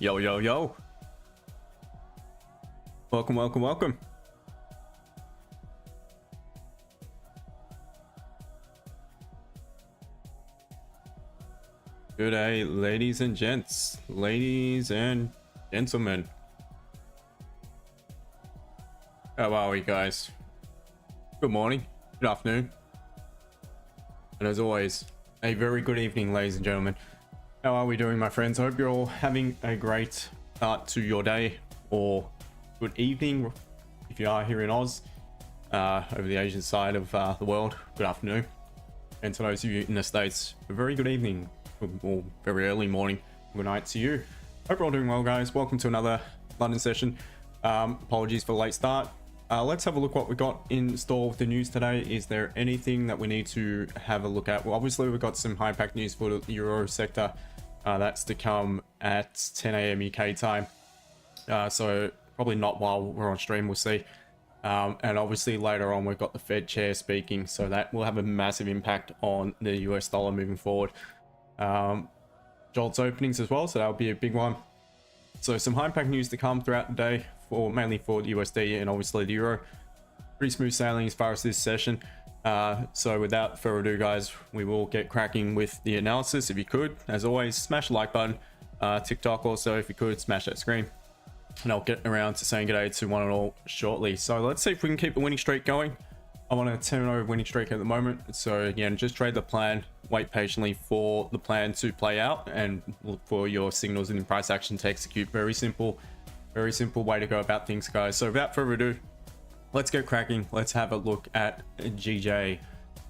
Yo, yo, yo. Welcome, welcome, welcome. Good day, ladies and gents. Ladies and gentlemen. How are we, guys? Good morning, good afternoon. And as always, a very good evening, ladies and gentlemen. How are we doing, my friends? I hope you're all having a great start to your day, or good evening if you are here in Oz, over the Asian side of the world. Good afternoon, and to those of you in the States, a very good evening or very early morning. Good night to you. Hope you're all doing well, guys. Welcome to another London session. Apologies for the late start. Let's have a look what we got in store with the news today. Is there anything that we need to have a look at? Well, obviously we've got some high pack news for the Euro sector. That's to come at 10 a.m. UK time. So probably not while we're on stream, we'll see. And obviously later on we've got the Fed chair speaking, so that will have a massive impact on the US dollar moving forward. JOLTS openings as well, so that'll be a big one. So some high pack news to come throughout the day, mainly for the USD and obviously the Euro. Pretty smooth sailing as far as this session. So without further ado, guys, we will get cracking with the analysis. If you could, as always, smash the like button. TikTok also, if you could, smash that screen. And I'll get around to saying g'day to one and all shortly. So let's see if we can keep the winning streak going. I want to turn over winning streak at the moment. So again, just trade the plan, wait patiently for the plan to play out, and look for your signals in price action to execute. Very simple way to go about things, guys. So without further ado, let's get cracking. Let's have a look at GJ,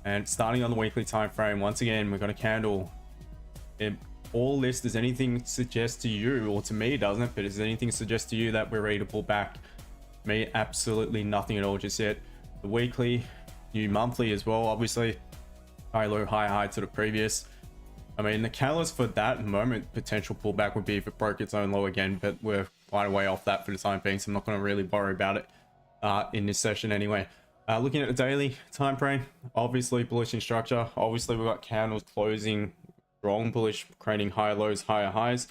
and starting on the weekly time frame. Once again, we've got a candle. All this, does anything suggest to you, or to me it doesn't, but does anything suggest to you that we're ready to pull back? Me, absolutely nothing at all just yet. The weekly, new monthly as well, obviously high low, high high to the previous. I mean, the catalyst for that moment potential pullback would be if it broke its own low again, but we're quite a way off that for the time being, so I'm not going to really worry about it in this session anyway. Looking at the daily time frame, obviously bullish in structure. Obviously we've got candles closing strong bullish, creating higher lows, higher highs.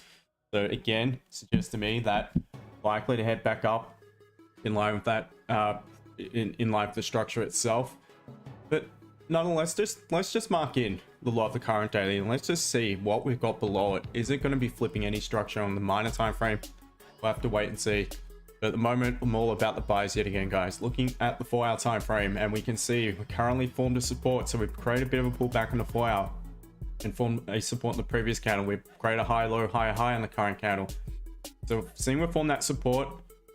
So again, suggests to me that likely to head back up in line with that, in line with the structure itself. But nonetheless, let's just mark in the low of the current daily, and let's just see what we've got below it. Is it going to be flipping any structure on the minor time frame? We'll have to wait and see. But at the moment, I'm all about the buys yet again, guys. Looking at the 4 hour time frame, and we can see we currently formed a support. So we've created a bit of a pullback on the 4 hour and formed a support in the previous candle. We've created a high low, higher high on the current candle. So seeing we formed that support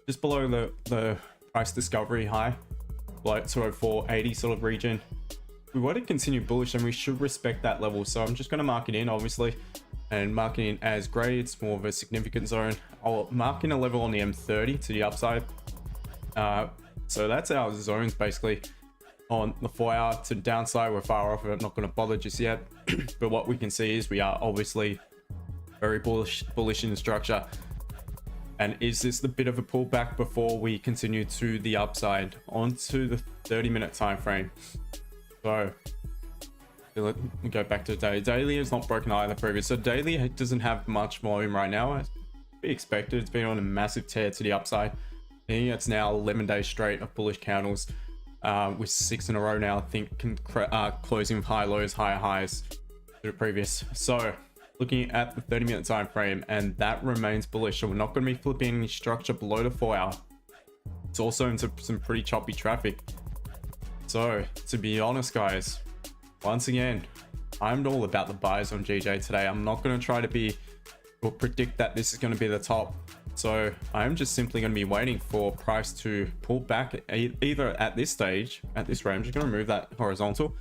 just below the price discovery high, like 204.80 sort of region. We want to continue bullish, and we should respect that level. So I'm just going to mark it in, obviously, and mark it in as grey. It's more of a significant zone. I'll mark in a level on the M30 to the upside. So that's our zones basically. On the 4 hour to the downside, we're far off of it. I'm not going to bother just yet. But what we can see is we are obviously very bullish in the structure. And is this the bit of a pullback before we continue to the upside onto the 30-minute time frame? So let me go back to the daily. Daily is not broken either previous. So daily doesn't have much volume right now. As be expected, it's been on a massive tear to the upside. I think it's now 11 days straight of bullish candles, with 6 in a row now. I think closing with high lows, higher highs to the previous. So looking at the 30-minute time frame, and that remains bullish. So we're not going to be flipping any structure below the 4 hour. It's also into some pretty choppy traffic. So to be honest, guys, once again, I'm all about the buys on GJ today. I'm not going to try to be or predict that this is going to be the top. So I'm just simply going to be waiting for price to pull back either at this stage, at this range. I'm just going to remove that horizontal.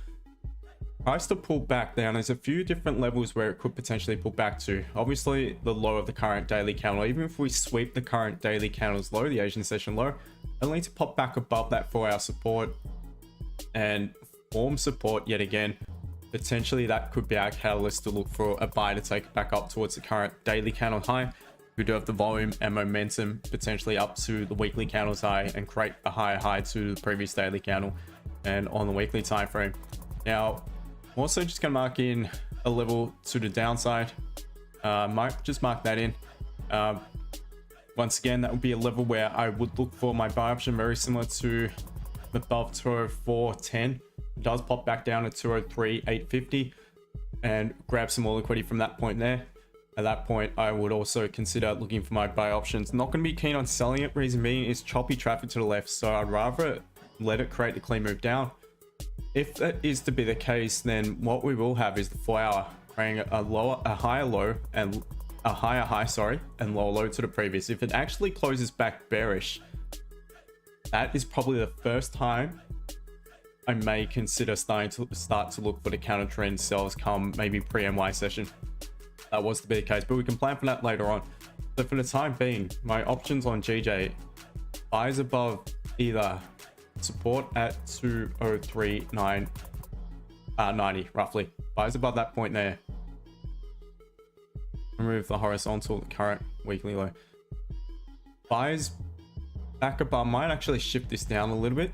Price to pull back down. There's a few different levels where it could potentially pull back to. Obviously, the low of the current daily candle. Even if we sweep the current daily candles low, the Asian session low, it'll need to pop back above that 4 hour support and form support yet again. Potentially that could be our catalyst to look for a buy to take it back up towards the current daily candle high. We do have the volume and momentum potentially up to the weekly candles high and create a higher high to the previous daily candle and on the weekly time frame. Now, I'm also just going to mark in a level to the downside. Might just mark that in. Once again, that would be a level where I would look for my buy option, very similar to above 204.10. It does pop back down to 203.850 and grab some more liquidity from that point there. At that point, I would also consider looking for my buy options. Not going to be keen on selling it. Reason being is choppy traffic to the left, so I'd rather let it create a clean move down. If that is to be the case, then what we will have is the 4 hour creating a higher low and a higher high, sorry, and lower low to the previous. If it actually closes back bearish, that is probably the first time I may consider starting to look for the counter trend sells come maybe pre-MY session. That was to be the case, but we can plan for that later on. So for the time being, my options on GJ, buys above either support at 203.90 roughly. Buys above that point there. Remove the horizontal current weekly low. Buys back above, might actually shift this down a little bit.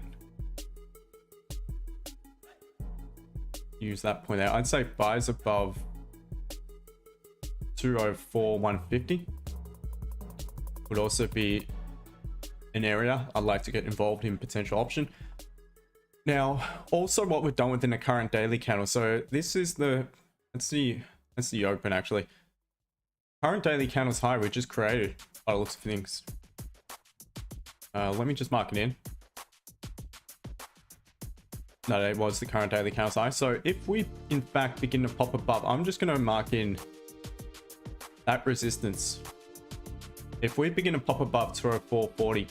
Use that point there. I'd say buys above 204.150 would also be an area I'd like to get involved in potential option. Now, also what we've done within the current daily candle. So this is the, let's see open actually. Current daily candle's high we just created by the looks of things. Let me just mark it in. No, it was the current daily candle's high. So if we in fact begin to pop above, I'm just going to mark in that resistance. If we begin to pop above 204.40,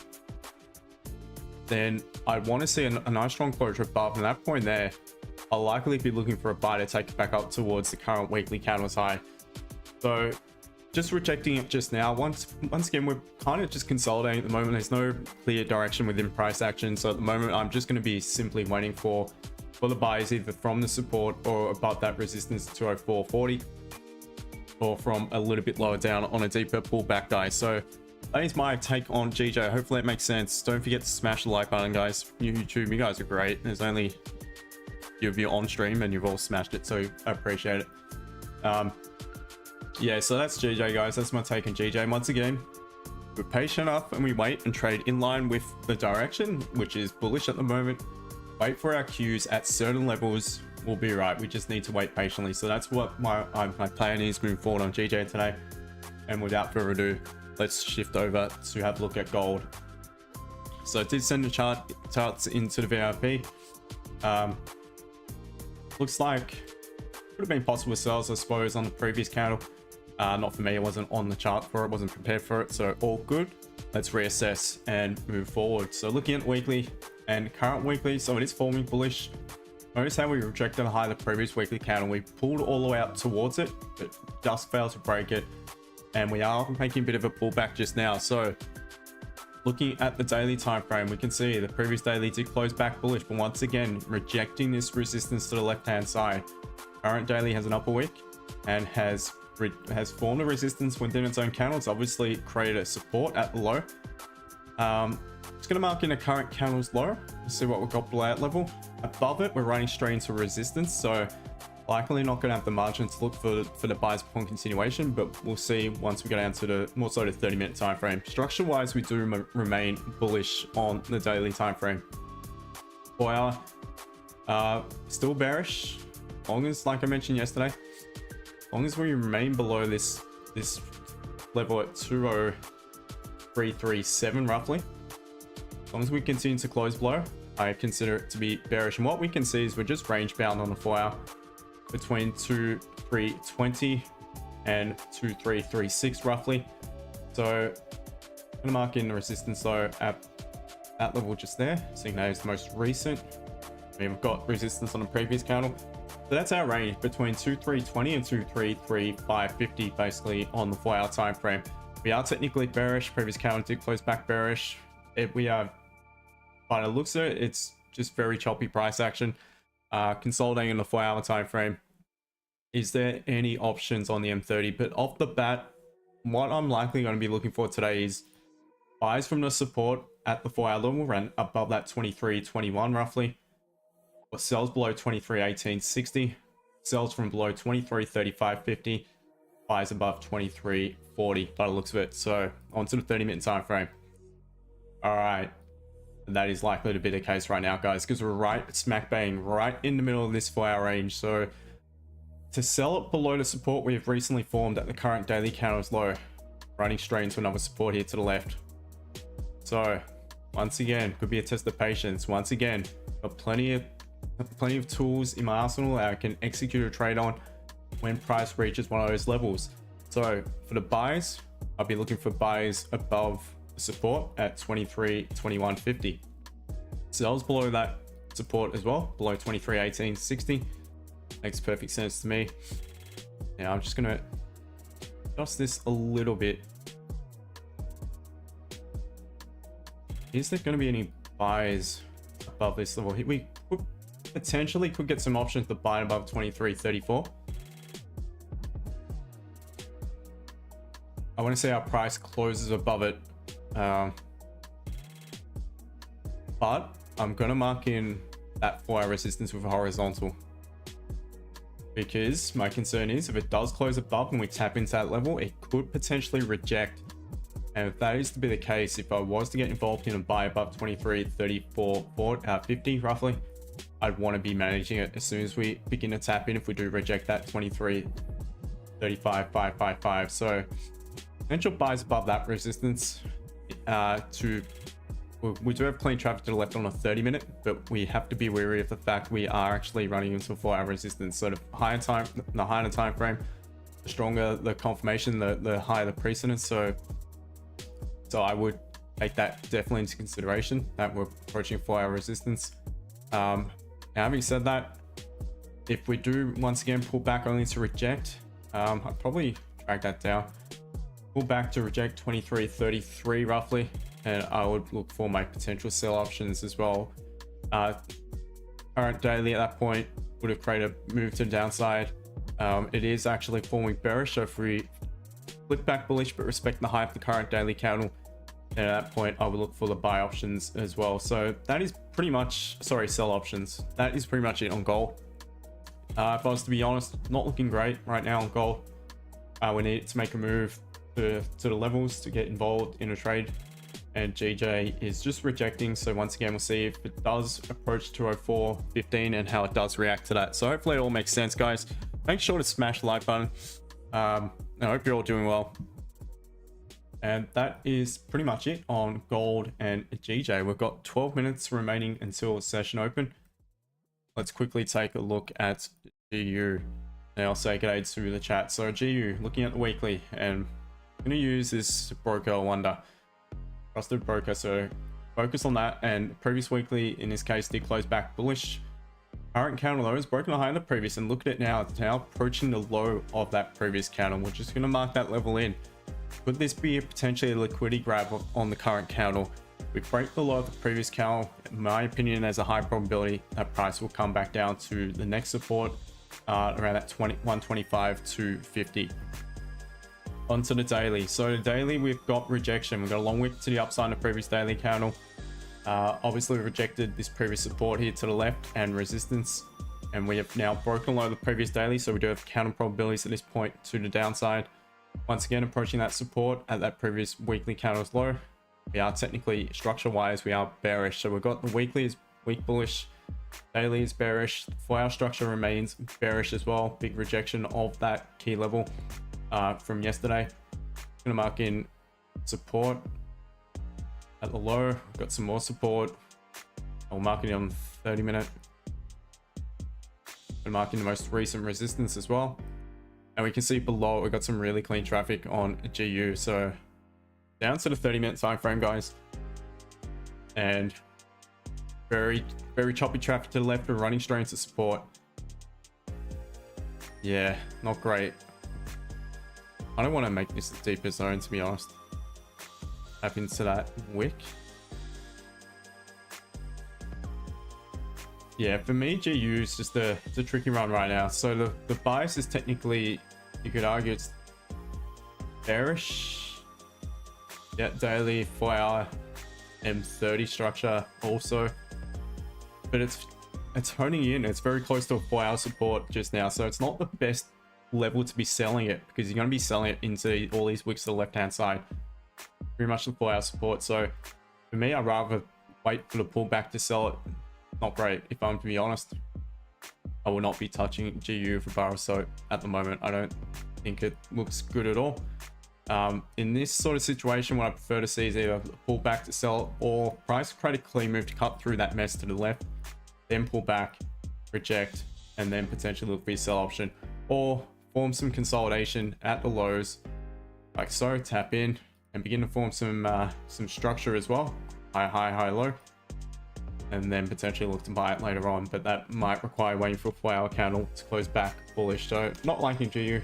then I want to see a nice strong closure above, and that point there, I'll likely be looking for a buy to take it back up towards the current weekly candle's high. So just rejecting it just now. Once again, we're kind of just consolidating at the moment. There's no clear direction within price action. So at the moment, I'm just going to be simply waiting for the buys either from the support or above that resistance 204.40. Or from a little bit lower down on a deeper pullback, guys. So that is my take on GJ. Hopefully it makes sense. Don't forget to smash the like button, guys. YouTube, you guys are great. There's only few of you on stream and you've all smashed it, so I appreciate it. Yeah, so that's GJ, guys. That's my take on GJ. Once again, we're patient enough and we wait and trade in line with the direction, which is bullish at the moment. Wait for our cues at certain levels. We'll be right. We just need to wait patiently. So that's what my plan is moving forward on GJ today. And without further ado, let's shift over to have a look at gold. So I did send the charts into the VIP. Looks like could have been possible sales, I suppose, on the previous candle. Not for me. It wasn't on the chart for it. Wasn't prepared for it. So all good. Let's reassess and move forward. So looking at weekly and current weekly, so it is forming bullish. Notice how we rejected a high the previous weekly candle. We pulled all the way up towards it, but just failed to break it. And we are making a bit of a pullback just now. So looking at the daily time frame, we can see the previous daily did close back bullish, but once again, rejecting this resistance to the left-hand side. Current daily has an upper wick and has formed a resistance within its own candle. It's obviously created a support at the low. Just going to mark in a current candle's low. Let's see what we've got below that level. Above it, we're running straight into resistance, so likely not going to have the margin to look for the buys upon continuation, but we'll see once we go down to the more so the 30-minute time frame. Structure wise, we do remain bullish on the daily time frame. 4 hour, still bearish. As long as, like I mentioned yesterday, as long as we remain below this level at 20337 roughly, as long as we continue to close below, I consider it to be bearish. And what we can see is we're just range bound on the 4 hour between 2320 and 2336 roughly. So I'm gonna mark in the resistance though at that level just there. Seeing that is the most recent. We've got resistance on the previous candle. So that's our range between 2320 and 233550 basically on the 4 hour time frame. We are technically bearish. Previous candle did close back bearish. We are, by the looks of it, it's just very choppy price action. Consolidating in the 4 hour time frame. Is there any options on the M30? But off the bat, what I'm likely going to be looking for today is buys from the support at the 4 hour level, run above that 2321 roughly, or sells below 231860, sells from below 233550, buys above 23.40 by the looks of it. So onto the 30-minute time frame. All right, that is likely to be the case right now, guys, because we're right smack bang right in the middle of this 4-hour range. So to sell it below the support we have recently formed at the current daily candle's low, running straight into another support here to the left. So once again, could be a test of patience. Once again, got plenty of tools in my arsenal that I can execute a trade on when price reaches one of those levels. So for the buys, I'll be looking for buys above the support at 23.2150. Sells below that support as well, below 23.1860. Makes perfect sense to me. Now I'm just gonna adjust this a little bit. Is there going to be any buys above this level? We potentially could get some options to buy above 23.34. I want to say our price closes above it, but I'm going to mark in that 4-hour resistance with a horizontal, because my concern is if it does close above and we tap into that level, it could potentially reject. And if that is to be the case, if I was to get involved in a buy above 23.34.50 roughly, I'd want to be managing it as soon as we begin to tap in if we do reject that 23.35.555. So potential buys above that resistance. We do have clean traffic to the left on a 30-minute, but we have to be wary of the fact we are actually running into a 4-hour resistance. So the higher time frame, the stronger the confirmation, the higher the precedence. So I would take that definitely into consideration, that we're approaching 4-hour resistance. Now, having said that, if we do once again pull back only to reject, I'd probably drag that down, pull back to reject 23.33 roughly, and I would look for my potential sell options as well. Current daily at that point would have created a move to the downside. It is actually forming bearish, so if we flip back bullish but respect the high of the current daily candle, and at that point I would look for the buy options as well. So that is pretty much, sorry, sell options. That is pretty much it on gold. If I was to be honest, not looking great right now on gold. We need to make a move to the levels to get involved in a trade, and GJ is just rejecting. So once again, we'll see if it does approach 204.15 and how it does react to that. So hopefully it all makes sense, guys. Make sure to smash the like button. I hope you're all doing well. And that is pretty much it on gold and GJ. We've got 12 minutes remaining until session open. Let's quickly take a look at GU. And I'll say good day to the chat. So GU, looking at the weekly, and I'm going to use this broker Wonder, trusted broker. So focus on that. And previous weekly in this case did close back bullish. Current candle though is broken higher than the previous, and look at it now. It's now approaching the low of that previous candle. We're just going to mark that level in. Could this be potentially a liquidity grab on the current candle? We break the low of the previous candle. In my opinion, there's a high probability that price will come back down to the next support around that 125.50. Onto the daily. So the daily, we've got rejection. We've got a long wick to the upside in the previous daily candle. Obviously we rejected this previous support here to the left and resistance, and we have now broken below the previous daily, so we do have counter probabilities at this point to the downside. Once again, approaching that support at that previous weekly candle's low. We are technically, structure wise, we are bearish. So we've got the weekly is weak bullish, daily is bearish, 4-hour structure remains bearish as well. Big rejection of that key level from yesterday. Gonna mark in support at the low. We've got some more support. I'll mark it on 30-minute. And marking the most recent resistance as well. And we can see below we've got some really clean traffic on GU. So down to the 30-minute time frame, guys, and very choppy traffic to the left. We're running straight into support. Yeah, not great. I don't want to make this a deeper zone, to be honest. Tap into that wick. Yeah, for me, GU is just it's a tricky run right now. So the bias is technically, you could argue it's bearish. Yeah, daily 4-hour M30 structure also, but it's honing in. It's very close to a 4-hour support just now, so it's not the best level to be selling it, because you're going to be selling it into all these wicks to the left hand side, pretty much the 4 hour support. So for me, I'd rather wait for the pullback to sell it. Not great, if I'm to be honest. I will not be touching GU for bar of soap at the moment. I don't think it looks good at all. In this sort of situation, what I prefer to see is either pull back to sell, or price create a clean move to cut through that mess to the left, then pull back, reject, and then potentially look for your sell option, or form some consolidation at the lows like so, tap in and begin to form some structure as well, high low, and then potentially look to buy it later on. But that might require waiting for a 4 hour candle to close back bullish. So not liking GU.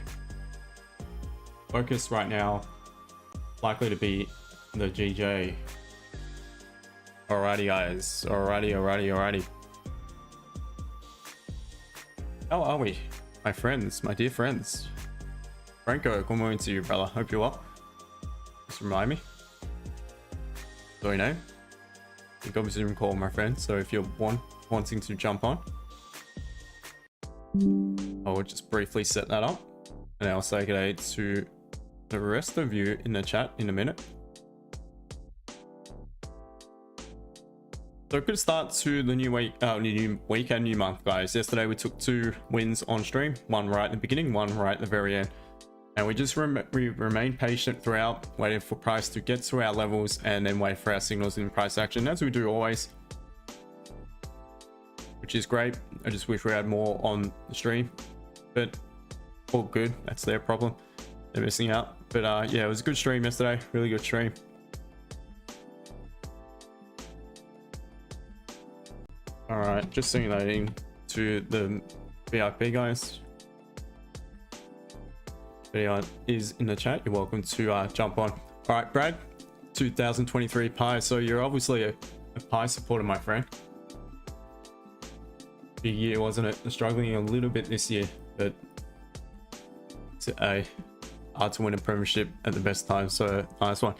Focus right now likely to be the GJ. Alrighty guys, alrighty. How are we, my friends, my dear friends? Franco, good morning to you, brother. Hope you're well. Just remind me. What's your name? You got a Zoom call, my friend. So if you're wanting to jump on, I will just briefly set that up, and I'll say good day to the rest of you in the chat in a minute. So good start to the new week, new week and new month, guys. Yesterday we took 2 wins on stream, one right at the beginning, one right at the very end, and we just remained patient throughout, waiting for price to get to our levels and then wait for our signals in price action, as we do always, which is great. I just wish we had more on the stream, but all good. That's their problem, they're missing out. But yeah, it was a good stream yesterday, really good stream. All right, just simulating to the VIP, guys. If anyone is in the chat, you're welcome to jump on. All right, Brad, 2023 Pi. So you're obviously a Pi supporter, my friend. Big year, wasn't it? Struggling a little bit this year, but it's hard to win a premiership at the best time. So nice one.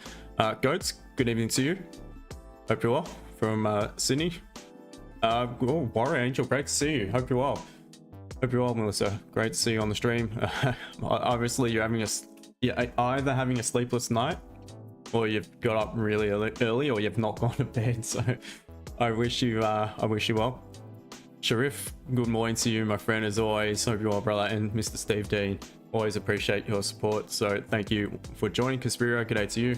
Goats, good evening to you. Hope you're well from Sydney. Oh, Warrior Angel, great to see you. Hope you're well. Hope you're well, Melissa. Great to see you on the stream. Obviously, you're either having a sleepless night, or you've got up really early, or you've not gone to bed. So I wish you well. Sharif, good morning to you, my friend, as always. Hope you're well, brother. And Mr. Steve Dean, always appreciate your support. So thank you for joining. Conspiro, good day to you.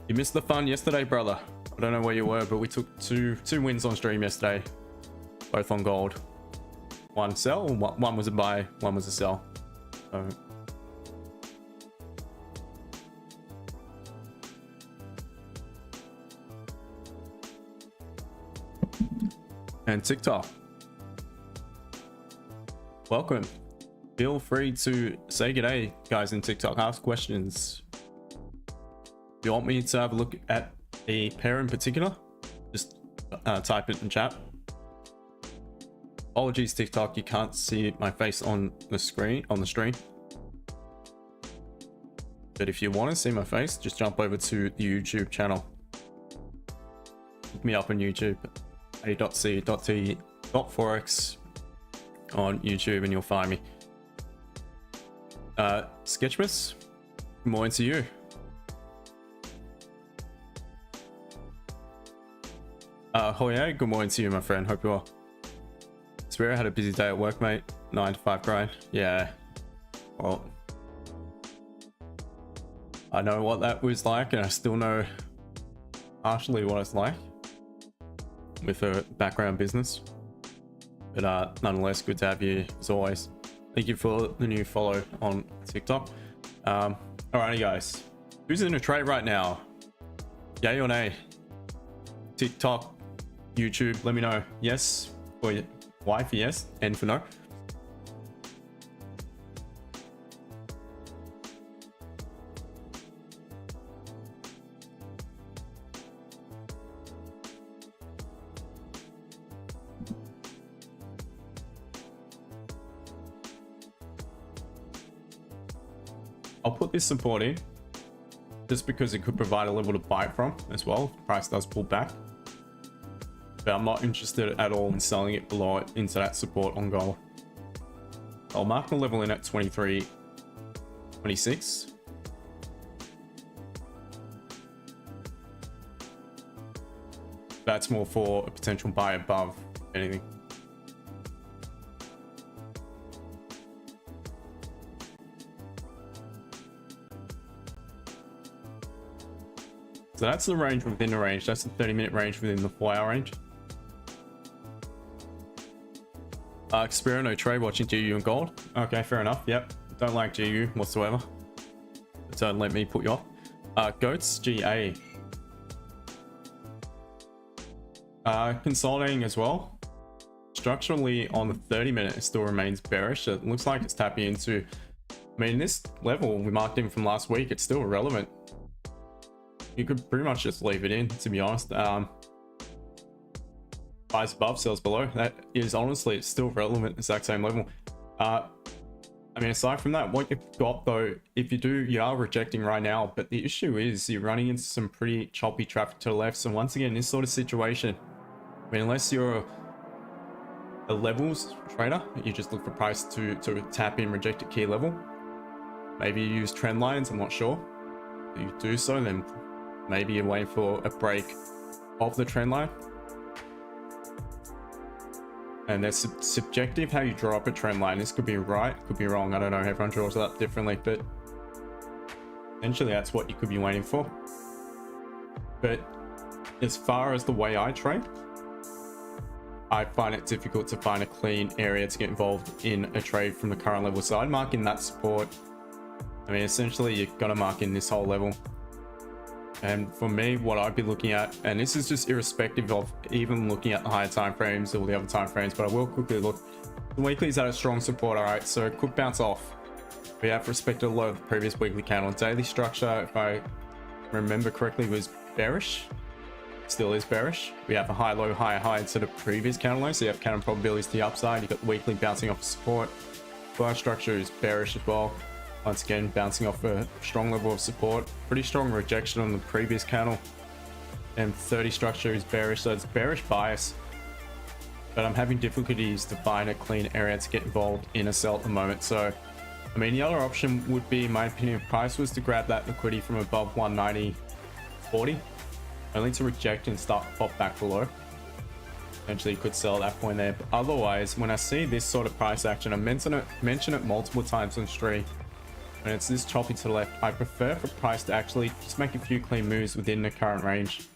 You missed the fun yesterday, brother. I don't know where you were, but we took two wins on stream yesterday, both on gold. One sell, one was a buy, one was a sell. So and TikTok, welcome. Feel free to say good day, guys, in TikTok. Ask questions. If you want me to have a look at a pair in particular, just type it in chat. Apologies, TikTok, you can't see my face on the screen, but if you want to see my face, just jump over to the YouTube channel. Look me up on YouTube, A.C.T.Forex on YouTube, and you'll find me. Sketchmas, good morning to you. Hoye, good morning to you, my friend. Hope you're well. Swear I had a busy day at work, mate. 9 to 5 grind. Yeah. Well, I know what that was like, and I still know partially what it's like with a background business. But nonetheless, good to have you as always. Thank you for the new follow on TikTok. Alrighty, guys. Who's in a trade right now? Yay or nay? TikTok, YouTube, let me know. Yes or Y for yes, N for no. I'll put this support in just because it could provide a level to buy from as well if the price does pull back. But I'm not interested at all in selling it below it into that support on gold. I'll mark the level in at 23.26. That's more for a potential buy above anything. So that's the range within the range. That's the 30-minute range within the 4-hour range. Xpero, no trade, watching GU and gold. Okay, fair enough. Yep. Don't like GU whatsoever. Don't let me put you off. Goats, GA. Consolidating as well. Structurally on the 30-minute, it still remains bearish. It looks like it's tapping into, I mean, this level we marked in from last week, it's still relevant. You could pretty much just leave it in, to be honest. Buys above, sells below. That is honestly, it's still relevant, exact same level. I mean, aside from that, what you've got though, if you do, you are rejecting right now, but the issue is you're running into some pretty choppy traffic to the left. So once again, this sort of situation, I mean, unless you're a levels trader, you just look for price to tap in, reject a key level. Maybe you use trend lines, I'm not sure. If you do so, then maybe you're waiting for a break of the trend line. And that's subjective how you draw up a trend line. This could be right, could be wrong. I don't know. Everyone draws it up differently, but essentially that's what you could be waiting for. But as far as the way I trade, I find it difficult to find a clean area to get involved in a trade from the current level. So I'd mark in that support. I mean, essentially you've got to mark in this whole level. And for me, what I'd be looking at, and this is just irrespective of even looking at the higher time frames or the other time frames, but I will quickly look. The weekly's at a strong support, all right, so it could bounce off. We have respected a lot of the previous weekly candle. Daily structure, if I remember correctly, was bearish. Still is bearish. We have a high, low, high, high instead of previous candle low, so you have counter probabilities to the upside. You've got weekly bouncing off support. Bar structure is bearish as well. Once again, bouncing off a strong level of support. Pretty strong rejection on the previous candle. And 30 structure is bearish, so it's bearish bias. But I'm having difficulties to find a clean area to get involved in a sell at the moment. So, I mean, the other option would be, in my opinion, if price was to grab that liquidity from above 190.40, only to reject and start pop back below. Eventually you could sell at that point there. But otherwise, when I see this sort of price action, I mentioned it multiple times on stream. When it's this choppy to the left, I prefer for price to actually just make a few clean moves within the current range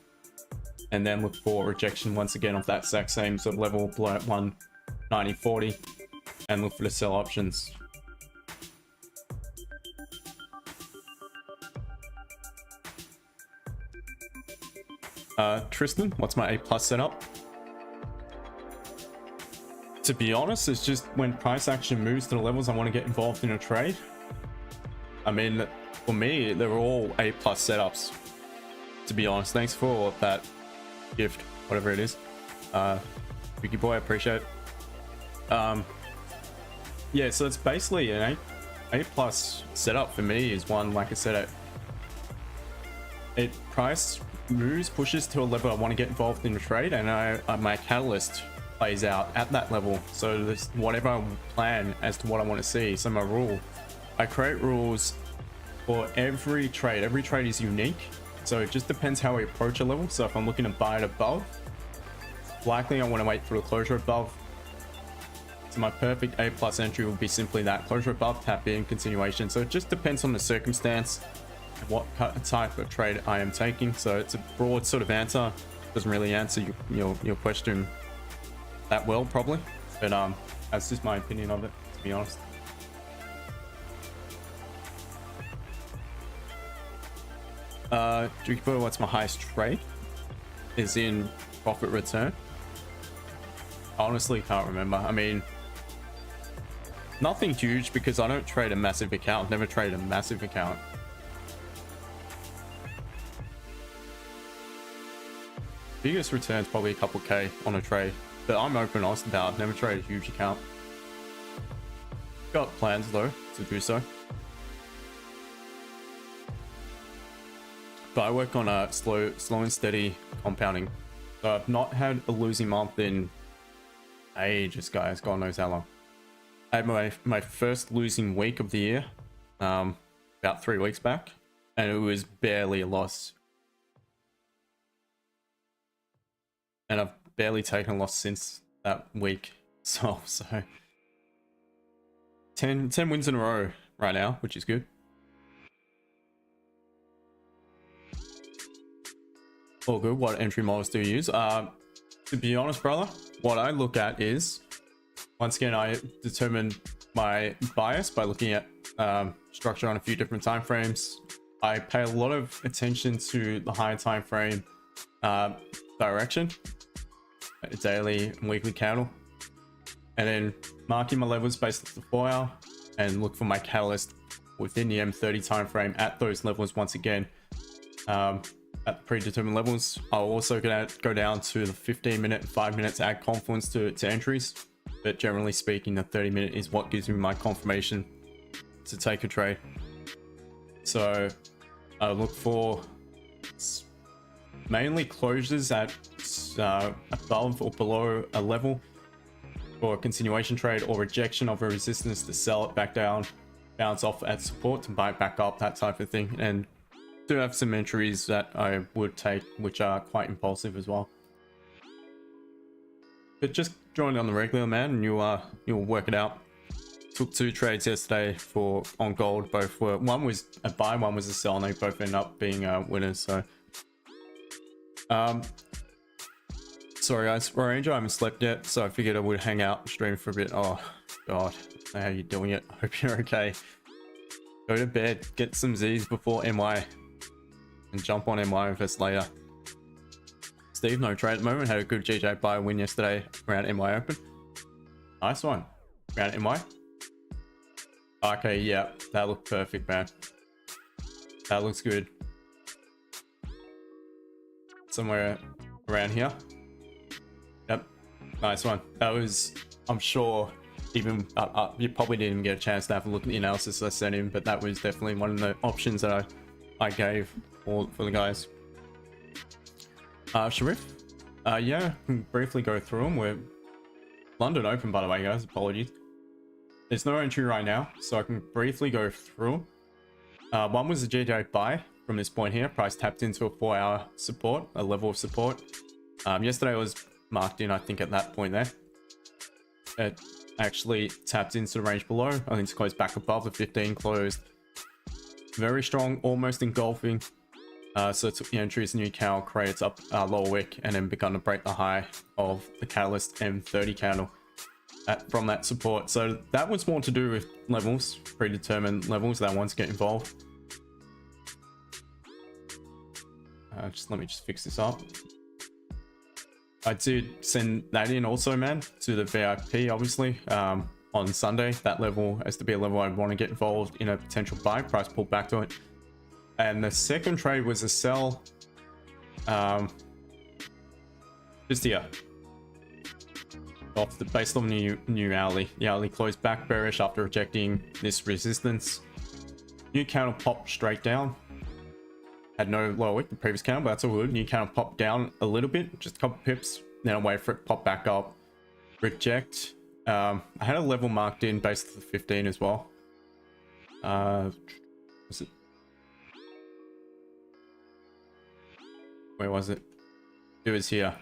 and then look for rejection once again of that exact same sort of level below at 190.40 and look for the sell options. Tristan, what's my A+ setup? To be honest, it's just when price action moves to the levels I want to get involved in a trade. I mean, for me, they're all A+ setups, to be honest. Thanks for that gift, whatever it is. Gbpjpy, I appreciate it. Yeah, so it's basically an A+ setup for me is one, like I said, it price moves, pushes to a level I want to get involved in a trade, and my catalyst plays out at that level. So this, whatever I plan as to what I want to see. So my rule, I create rules for every trade. Every trade is unique, so it just depends how we approach a level. So if I'm looking to buy it above, likely I want to wait for the closure above. So my perfect A+ entry will be simply that, closure above, tap in, continuation. So it just depends on the circumstance and what type of trade I am taking. So it's a broad sort of answer, doesn't really answer your question that well probably, but that's just my opinion of it, to be honest. Gbpjpy, what's my highest trade? Is in profit return. Honestly, can't remember. I mean, nothing huge because I don't trade a massive account. I've never traded a massive account. Biggest return's probably a couple K on a trade, but I'm open and honest about it. I've never traded a huge account. Got plans though to do so. But I work on a slow and steady compounding. So I've not had a losing month in ages, guys. God knows how long. I had my first losing week of the year, about 3 weeks back, and it was barely a loss. And I've barely taken a loss since that week. So 10 wins in a row right now, which is good. All good. What entry models do you use? To be honest, brother, what I look at is, once again, I determine my bias by looking at structure on a few different time frames. I pay a lot of attention to the higher time frame direction, daily and weekly candle, and then marking my levels based off the 4-hour and look for my catalyst within the M30 time frame at those levels once again. At the predetermined levels, I'll also go down to the 15-minute, 5 minutes to add confluence to entries. But generally speaking, the 30-minute is what gives me my confirmation to take a trade. So I look for mainly closures at above or below a level for a continuation trade, or rejection of a resistance to sell it back down, bounce off at support to buy it back up, that type of thing. And do have some entries that I would take which are quite impulsive as well. But just join on the regular, man, and you'll work it out. Took 2 trades yesterday on gold. Both were, one was a buy, one was a sell, and they both end up being winners. So sorry guys, Ranger, I haven't slept yet, so I figured I would hang out, stream for a bit. Oh god, how are you doing it? Hope you're okay. Go to bed, get some Z's before MI, and jump on MI with us later. Steve, no trade at the moment. Had a good Gbpjpy win yesterday around MI Open. Nice one. Around MI. Okay, yeah, that looked perfect, man. That looks good. Somewhere around here. Yep, nice one. That was, I'm sure, even you probably didn't even get a chance to have a look at the analysis I sent in, but that was definitely one of the options that I gave for the guys. Sharif, yeah, can briefly go through them. We're London Open, by the way, guys. Apologies. There's no entry right now, so I can briefly go through. One was a GJ buy from this point here. Price tapped into a 4-hour support, a level of support. Yesterday it was marked in, I think, at that point there. It actually tapped into the range below. I think it's closed back above the 15 closed. Very strong, almost engulfing. So it took the entries, new candle, creates up lower wick, and then begun to break the high of the catalyst M30 candle from that support. So that was more to do with levels, predetermined levels that once get involved. Let me fix this up. I did send that in also, man, to the VIP, obviously, on Sunday. That level has to be a level I'd want to get involved in a potential buy. Price pulled back to it. And the second trade was a sell, just here, based on the new hourly. The hourly closed back bearish after rejecting this resistance. New candle popped straight down. Had no lower wick, the previous candle, but that's all good. New candle popped down a little bit, just a couple pips. Then I wait for it to pop back up. Reject. I had a level marked in based on the 15 as well. Was it? Where was it? It was here.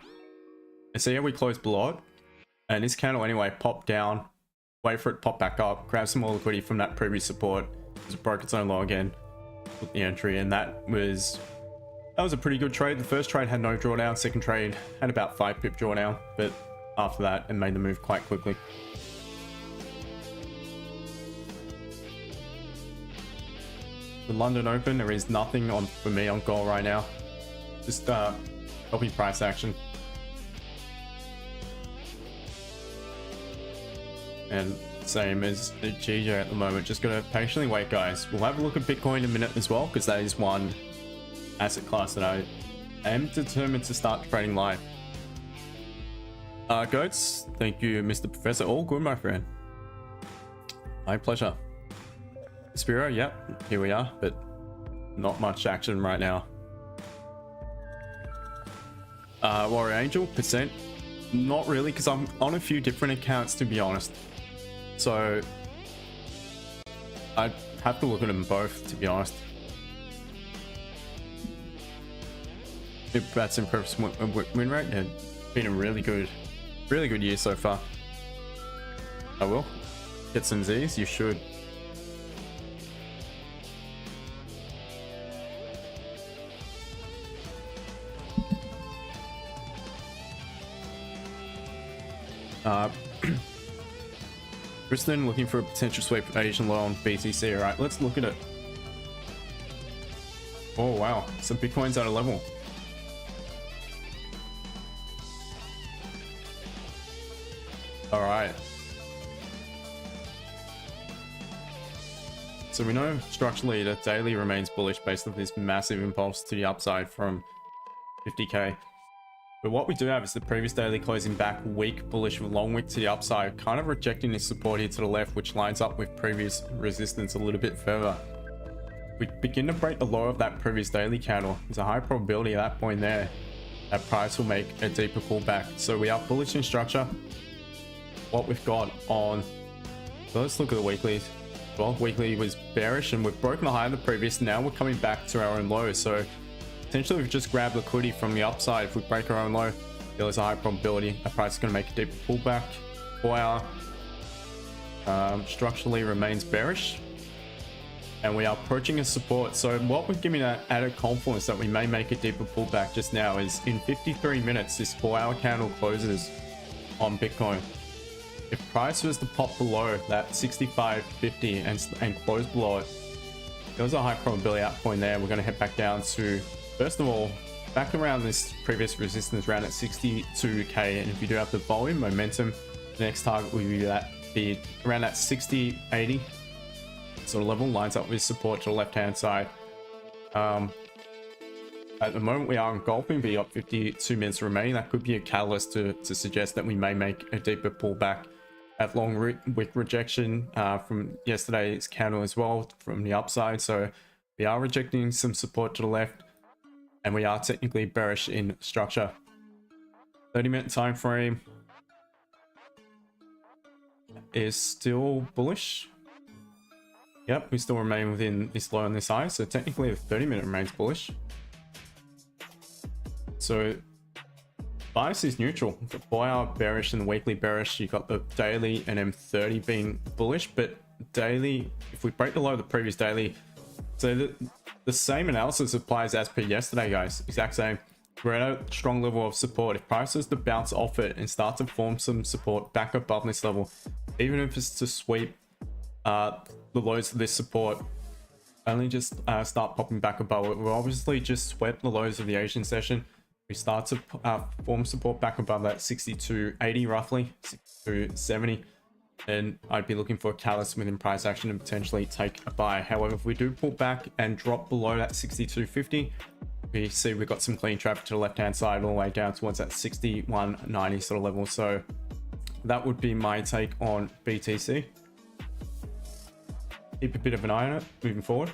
And so here we closed below it. And this candle anyway popped down. Wait for it to pop back up. Grab some more liquidity from that previous support. It broke its own low again. Put the entry, and that was a pretty good trade. The first trade had no drawdown. Second trade had about 5 pip drawdown. But after that, it made the move quite quickly. The London Open, there is nothing on for me on goal right now. Just copy price action. And same as the GJ at the moment. Just gotta patiently wait, guys. We'll have a look at Bitcoin in a minute as well, because that is one asset class that I am determined to start trading live. Goats, thank you, Mr. Professor. All good, my friend. My pleasure. Spiro, yep, here we are, but not much action right now. Warrior Angel, percent, not really, because I'm on a few different accounts, to be honest. So I'd have to look at them both, to be honest. If that's impressive win rate, yeah, been a really good year so far. I will get some Z's. You should. Kristen looking for a potential sweep of Asian low on BTC. All right, let's look at it. Oh wow, some Bitcoin's at a level. All right. So we know structurally that daily remains bullish based on this massive impulse to the upside from 50k. But what we do have is the previous daily closing back weak bullish with long wick to the upside, kind of rejecting this support here to the left, which lines up with previous resistance a little bit further. We begin to break the low of that previous daily candle. There's a high probability at that point there that price will make a deeper pullback. So we are bullish in structure. What we've got on, so let's look at the weeklies. Well, weekly was bearish and we've broken a high in the previous. Now we're coming back to our own low. So potentially we've just grabbed liquidity from the upside. If we break our own low, there's a high probability the price is going to make a deeper pullback. 4 hour structurally remains bearish and we are approaching a support. So what would give me that added confidence that we may make a deeper pullback just now is in 53 minutes this 4 hour candle closes on Bitcoin. If price was to pop below that 65.50 and close below it, there was a high probability at point there. We're going to head back down to, first of all, back around this previous resistance around at 62k. And if you do have the volume momentum, the next target will be around that 60.80 sort of level, lines up with support to the left hand side. At the moment we are engulfing, but you got 52 minutes remaining. That could be a catalyst to suggest that we may make a deeper pullback at long wick rejection from yesterday's candle as well from the upside. So we are rejecting some support to the left and we are technically bearish in structure. 30-minute time frame is still bullish. Yep, we still remain within this low and this high, so technically the 30-minute remains bullish. So bias is neutral. The 4 hour bearish and the weekly bearish. You've got the daily and M30 being bullish, but daily, if we break the low of the previous daily, so the same analysis applies as per yesterday, guys. Exact same. We're at a strong level of support. If prices to bounce off it and start to form some support back above this level, even if it's to sweep the lows of this support, only just start popping back above it. We'll obviously just sweat the lows of the Asian session. We start to form support back above that 62.80 roughly, 62.70, and I'd be looking for a catalyst within price action and potentially take a buy. However, if we do pull back and drop below that 62.50, we see we've got some clean traffic to the left hand side all the way down towards that 61.90 sort of level. So that would be my take on BTC. Keep a bit of an eye on it moving forward.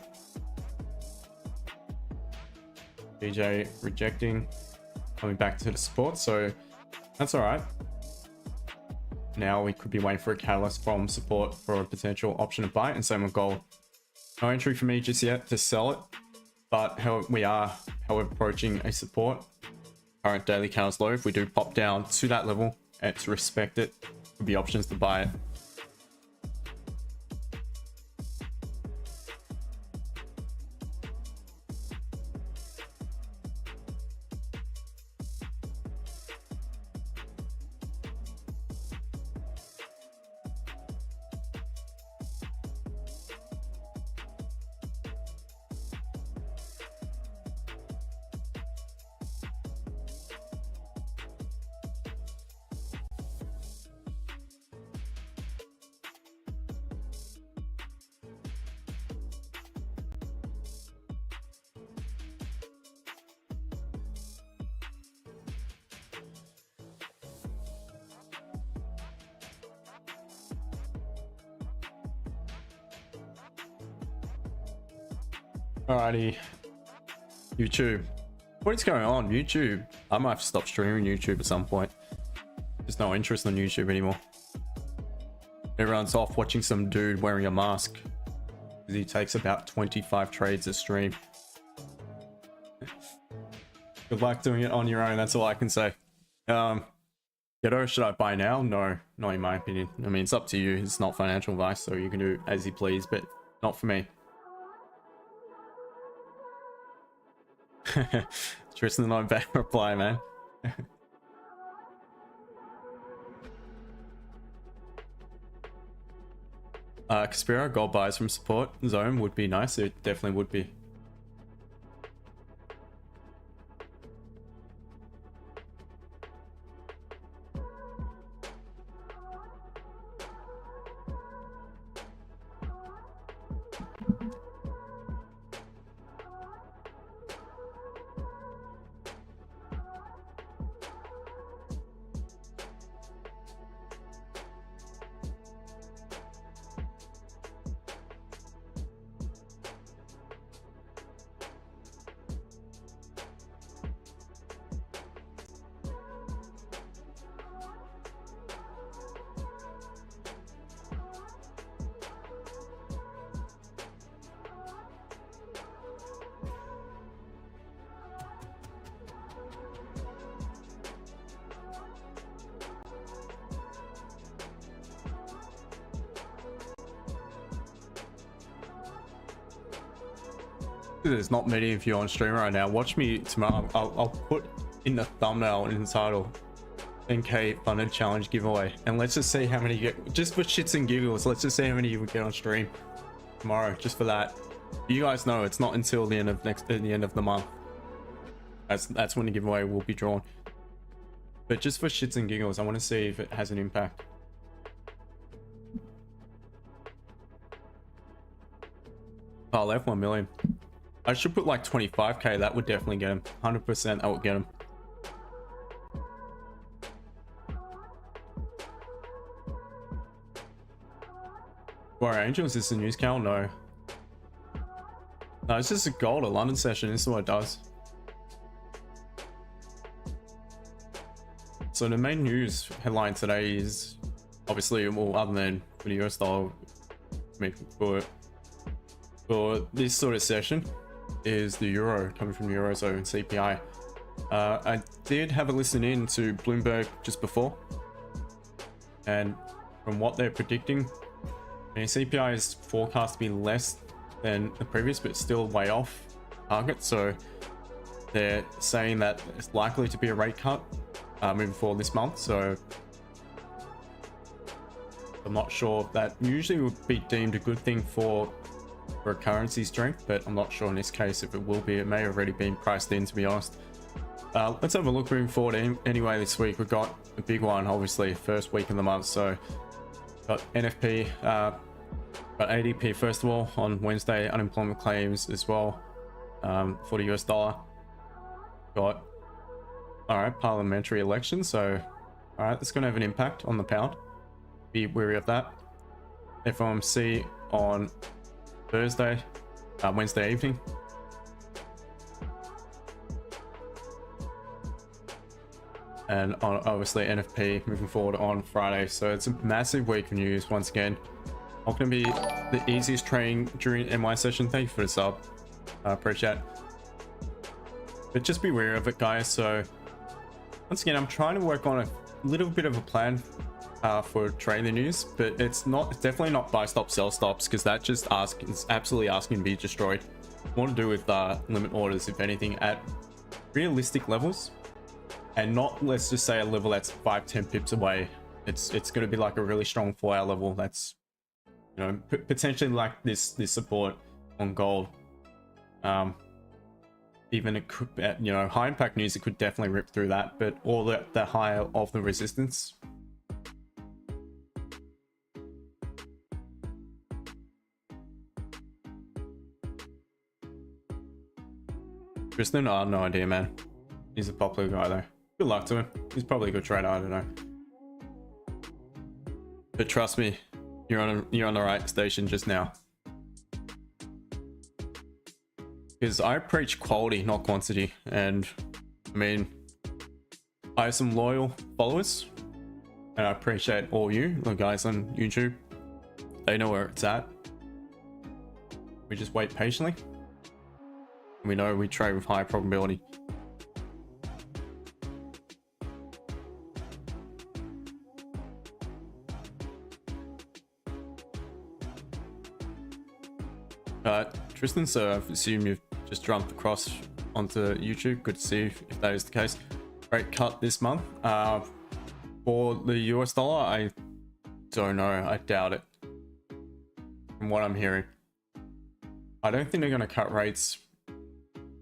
BJ rejecting, coming back to the support, so that's all right. Now we could be waiting for a catalyst from support for a potential option to buy, and same with gold. No entry for me just yet to sell it, but we are, however, approaching a support. Current daily candle's low. If we do pop down to that level and to respect it, could be options to buy it. Alrighty, YouTube. What is going on, YouTube? I might have to stop streaming YouTube at some point. There's no interest on YouTube anymore. Everyone's off watching some dude wearing a mask. He takes about 25 trades a stream. Good luck doing it on your own, that's all I can say. Ghetto, should I buy now? No, not in my opinion. I mean, it's up to you. It's not financial advice, so you can do as you please, but not for me. Tristan, not a bad reply, man. Caspero gold buys from support zone would be nice. It definitely would be. There's not many of you on stream right now. Watch me tomorrow. I'll put in the thumbnail and in the title 10k funded challenge giveaway, and let's just see how many you get, just for shits and giggles. Let's just see how many you would get on stream tomorrow, just for that. You guys know it's not until the end of the end of the month. That's when the giveaway will be drawn. But just for shits and giggles, I want to see if it has an impact. Oh, left 1 million. I should put like 25k. That would definitely get him. 100% that would get him. War Angels, is this a news count? No. No, it's just a gold, a London session. This is what it does. So the main news headline today is obviously, well, other than for the US dollar, I mean, for this sort of session, is the euro coming from the eurozone CPI. I did have a listen in to Bloomberg just before, and from what they're predicting, I mean, CPI is forecast to be less than the previous, but still way off target. So they're saying that it's likely to be a rate cut moving forward this month. So I'm not sure if that usually would be deemed a good thing for a currency strength, but I'm not sure in this case if it will be. It may have already been priced in, to be honest. Let's have a look moving forward. Anyway, this week we've got a big one, obviously first week of the month. So got NFP, got ADP first of all on Wednesday, unemployment claims as well for the US dollar. Got parliamentary elections, so that's going to have an impact on the pound. Be wary of that. FOMC on Thursday, Wednesday evening. And on obviously NFP moving forward on Friday. So it's a massive week of news once again. Not going to be the easiest trading during NY session. Thank you for the sub. Appreciate it. But just be wary of it, guys. So once again, I'm trying to work on a little bit of a plan for trading the news, but it's definitely not buy stop sell stops, because that just it's absolutely asking to be destroyed. More to do with limit orders, if anything, at realistic levels, and not, let's just say, a level that's 5-10 pips away. It's going to be like a really strong 4-hour level that's, you know, potentially like this support on gold. Even it could, you know, high impact news, it could definitely rip through that, but all the higher of the resistance. Tristan, I have no idea, man. He's a popular guy though. Good luck to him. He's probably a good trader, I don't know. But trust me, you're on the right station just now. Because I preach quality, not quantity, and I mean, I have some loyal followers, And I appreciate all you, the guys on YouTube. They know where it's at. We just wait patiently. We know we trade with high probability. Tristan, so I assume you've just jumped across onto YouTube. Good to see if that is the case. Great cut this month. For the US dollar, I don't know. I doubt it. From what I'm hearing, I don't think they're going to cut rates.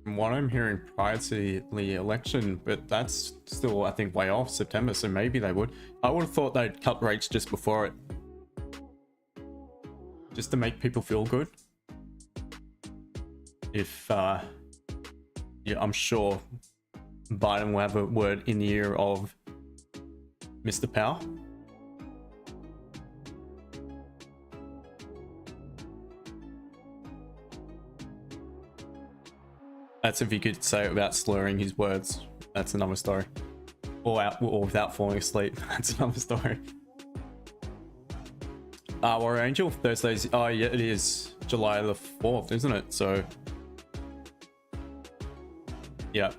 From what I'm hearing prior to the election, but that's still, I think, way off September. So maybe they would. I would have thought they'd cut rates just before it, just to make people feel good. If yeah, I'm sure Biden will have a word in the ear of Mr. Powell. That's if you could say it without slurring his words. That's another story. Or without falling asleep. That's another story. Warrior Angel, Thursdays. Oh yeah, it is July the 4th, isn't it? So yeah.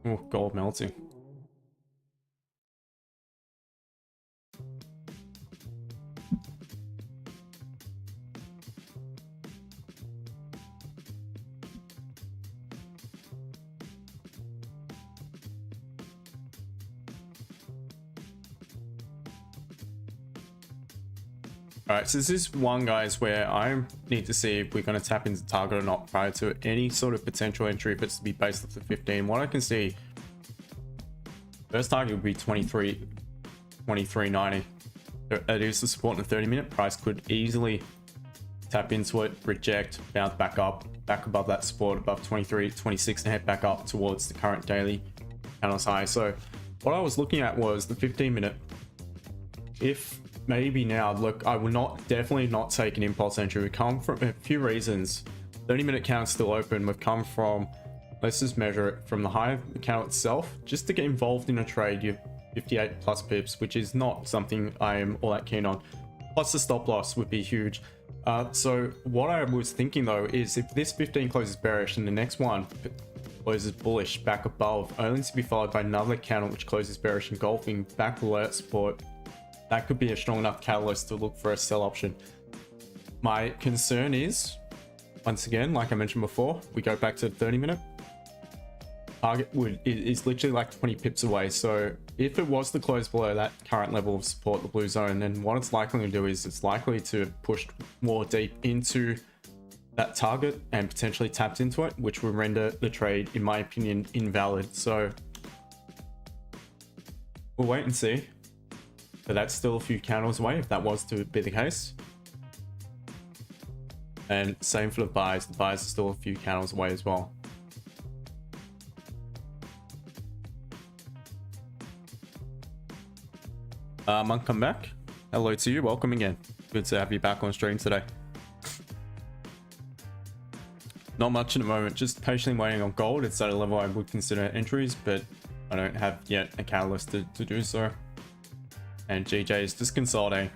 Oh, gold melting. Alright, so this is one, guys, where I need to see if we're going to tap into target or not prior to any sort of potential entry if it's to be based off the 15. What I can see, first target would be 23.90. It is the support in the 30-minute. Price could easily tap into it, reject, bounce back up, back above that support, above 23.26, and head back up towards the current daily candles high. So what I was looking at was the 15-minute. If maybe now, look, I will definitely not take an impulse entry. We come from a few reasons. 30-minute count still open. We've come from, let's just measure it from the high of the count itself. Just to get involved in a trade, you have 58 plus pips, which is not something I am all that keen on. Plus the stop loss would be huge. So what I was thinking though is if this 15 closes bearish and the next one closes bullish back above, only to be followed by another candle which closes bearish, engulfing back below that support, that could be a strong enough catalyst to look for a sell option. My concern is, once again, like I mentioned before, we go back to the 30-minute. Target is literally like 20 pips away. So if it was to close below that current level of support, the blue zone, then what it's likely to do is it's likely to push more deep into that target and potentially tapped into it, which will render the trade, in my opinion, invalid. So we'll wait and see. But that's still a few candles away if that was to be the case. And same for the buys. The buys are still a few candles away as well. Monk, come back. Hello to you. Welcome again. Good to have you back on stream today. Not much in the moment. Just patiently waiting on gold. It's at a level I would consider entries, but I don't have yet a catalyst to do so. And GJ is just consolidating.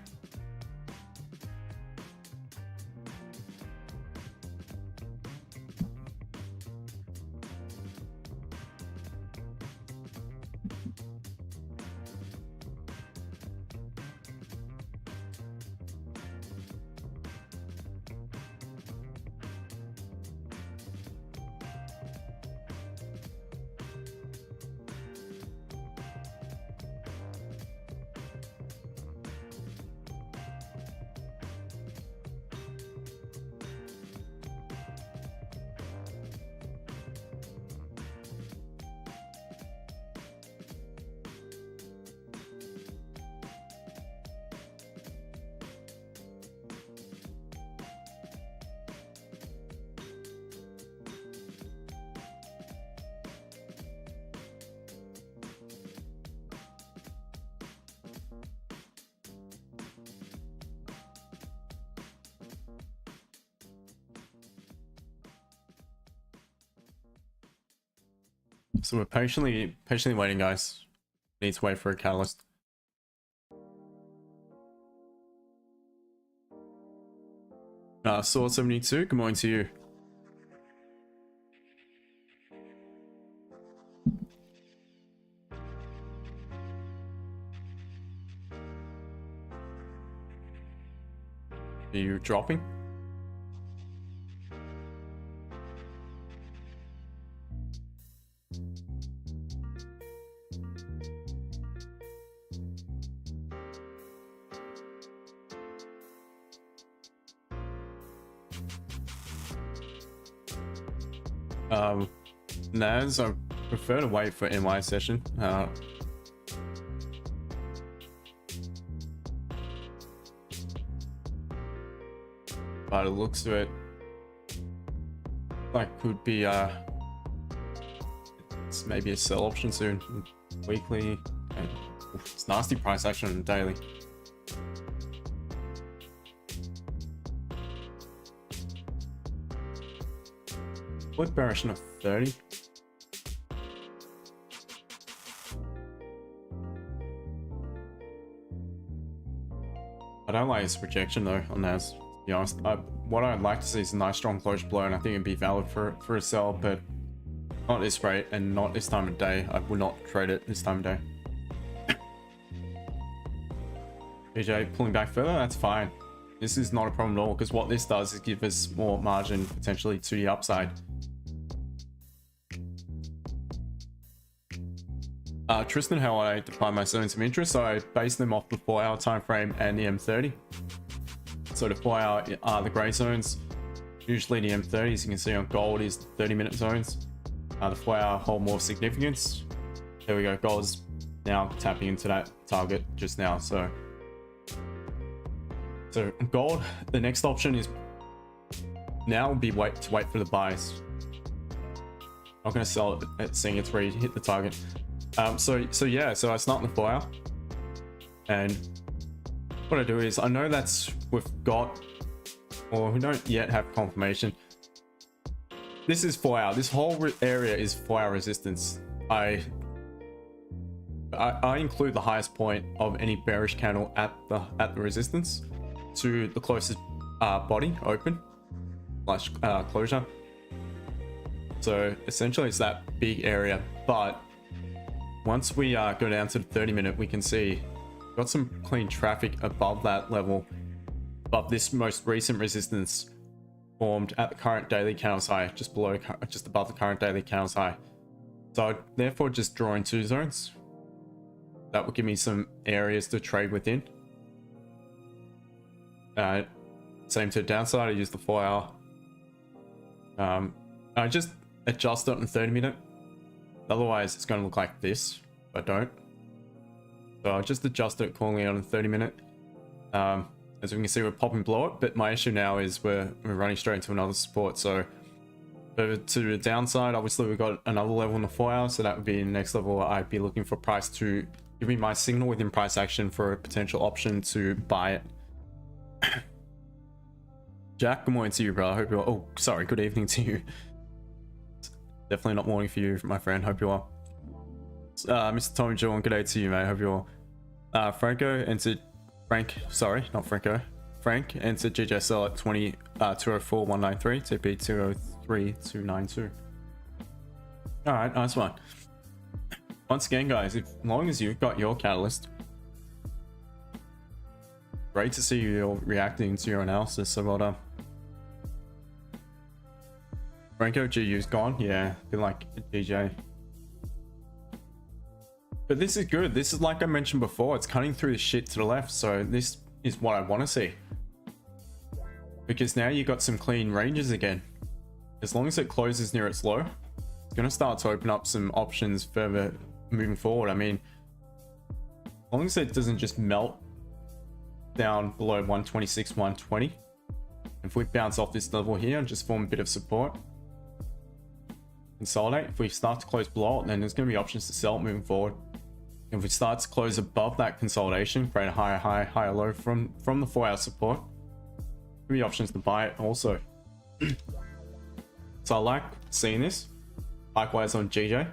So we're patiently waiting, guys. Need to wait for a catalyst. Saw 72, good morning to you. Are you dropping? Naz, I prefer to wait for NY session. But it looks of it like could be it's maybe a sell option soon. Weekly, and it's nasty price action on the daily. What bearish on a 30? I don't like his projection though on Naz, to be honest. What I'd like to see is a nice strong closure below, and I think it'd be valid for a sell, but not this rate and not this time of day. I would not trade it this time of day. BJ pulling back further, that's fine. This is not a problem at all, because what this does is give us more margin potentially to the upside. Tristan, how I define my zones of interest, so I base them off the 4-hour time frame and the M30. So the 4-hour are the gray zones. Usually the M30, as you can see on gold, is the 30-minute zones. The 4-hour hold more significance. There we go, gold's now tapping into that target just now. So gold, the next option is now would be wait for the buys. I'm gonna sell it at seeing it's ready to hit the target. So yeah, so I start in the 4-hour, and what I do is I know that's we've got, or we don't yet have confirmation. This is 4-hour. This whole area is 4-hour resistance. I include the highest point of any bearish candle at the resistance to the closest body open slash closure. So essentially it's that big area, but once we go down to the 30-minute, we can see we've got some clean traffic above that level, above this most recent resistance formed at the current daily candles high, just above the current daily candles high. So I'd therefore just draw in 2 zones. That will give me some areas to trade within. Same to the downside, I use the 4-hour. I just adjust it on the 30-minute. Otherwise, it's going to look like this if I don't. So I'll just adjust it accordingly on the 30-minute. As we can see, we're popping below it, but my issue now is we're running straight into another support. So over to the downside, obviously we've got another level in the 4-hour, so that would be the next level. I'd be looking for price to give me my signal within price action for a potential option to buy it. Jack, good morning to you, bro. I hope you're... Oh, sorry, good evening to you. Definitely not morning for you, my friend. Hope you are. Mr. Tommy John, good day to you, mate. Hope you're well. Franco entered... Sorry, not Franco. Frank entered GJSL at 204,193, TP 203,292. Alright, nice one. Once again, guys, as long as you've got your catalyst, great to see you reacting to your analysis, so well done. Franco, GU's gone? Yeah, been like DJ. But this is good. This is like I mentioned before, it's cutting through the shit to the left, so this is what I want to see. Because now you've got some clean ranges again. As long as it closes near its low, it's going to start to open up some options further moving forward. I mean, as long as it doesn't just melt down below 126, 120. If we bounce off this level here and just form a bit of support, consolidate. If we start to close below it, then there's going to be options to sell moving forward. If we start to close above that consolidation, create a higher high, higher low from the 4-hour support, there'll be options to buy it also. So I like seeing this. Likewise on GJ.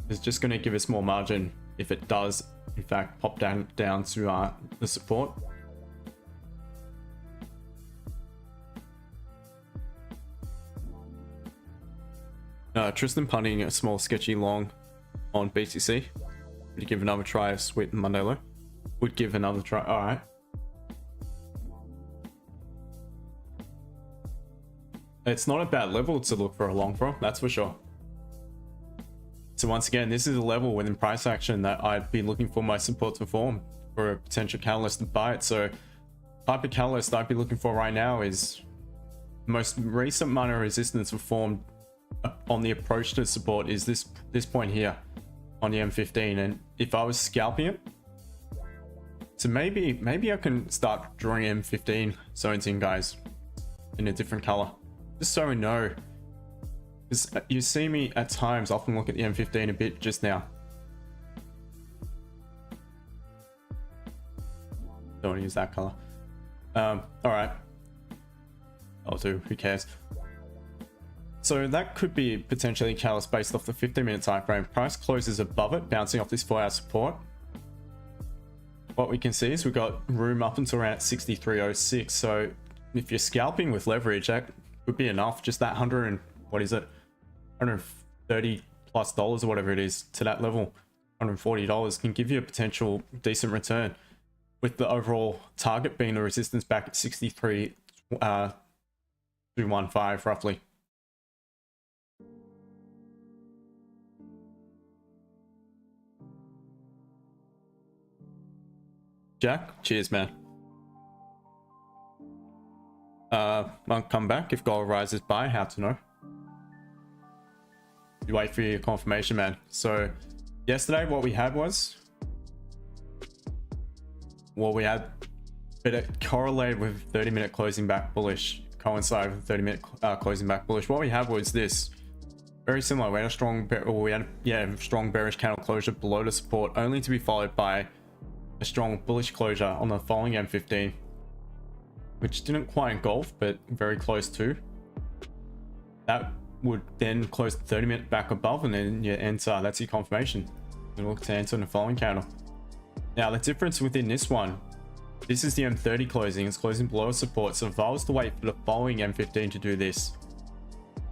It's just going to give us more margin if it does in fact pop down to the support. Tristan punting a small sketchy long on BTC. Would give another try a sweep Monday low. Would give another try. All right. It's not a bad level to look for a long from, that's for sure. So once again, this is a level within price action that I'd be looking for my support to form for a potential catalyst to buy it. So type of catalyst I'd be looking for right now is most recent minor resistance formed on the approach to support is this point here on the M15. And if I was scalping it, so maybe I can start drawing M15 zones in, guys, in a different color, just so we know. Because you see me at times often look at the M15 a bit just now. Don't want to use that color. All right, I'll do, who cares. So that could be potentially a catalyst based off the 15-minute time frame. Price closes above it, bouncing off this 4-hour support. What we can see is we've got room up until around 63.06. So if you're scalping with leverage, that could be enough. Just that 100 and what is it, $130 plus or whatever it is to that level, $140 can give you a potential decent return, with the overall target being the resistance back at 63.215 roughly. Jack, cheers, man. I'll come back if gold rises by, how to know. You wait for your confirmation, man. So yesterday what we had was, but it correlated with 30-minute closing back bullish, coincided with 30-minute closing back bullish. What we had was this, very similar. We had a strong strong bearish candle closure below the support, only to be followed by a strong bullish closure on the following M15, which didn't quite engulf, but very close to. That would then close the 30-minute back above, and then you enter. That's your confirmation. You look to enter in the following candle. Now the difference within this one, this is the M30 closing. It's closing below support. So if I was to wait for the following M15 to do this,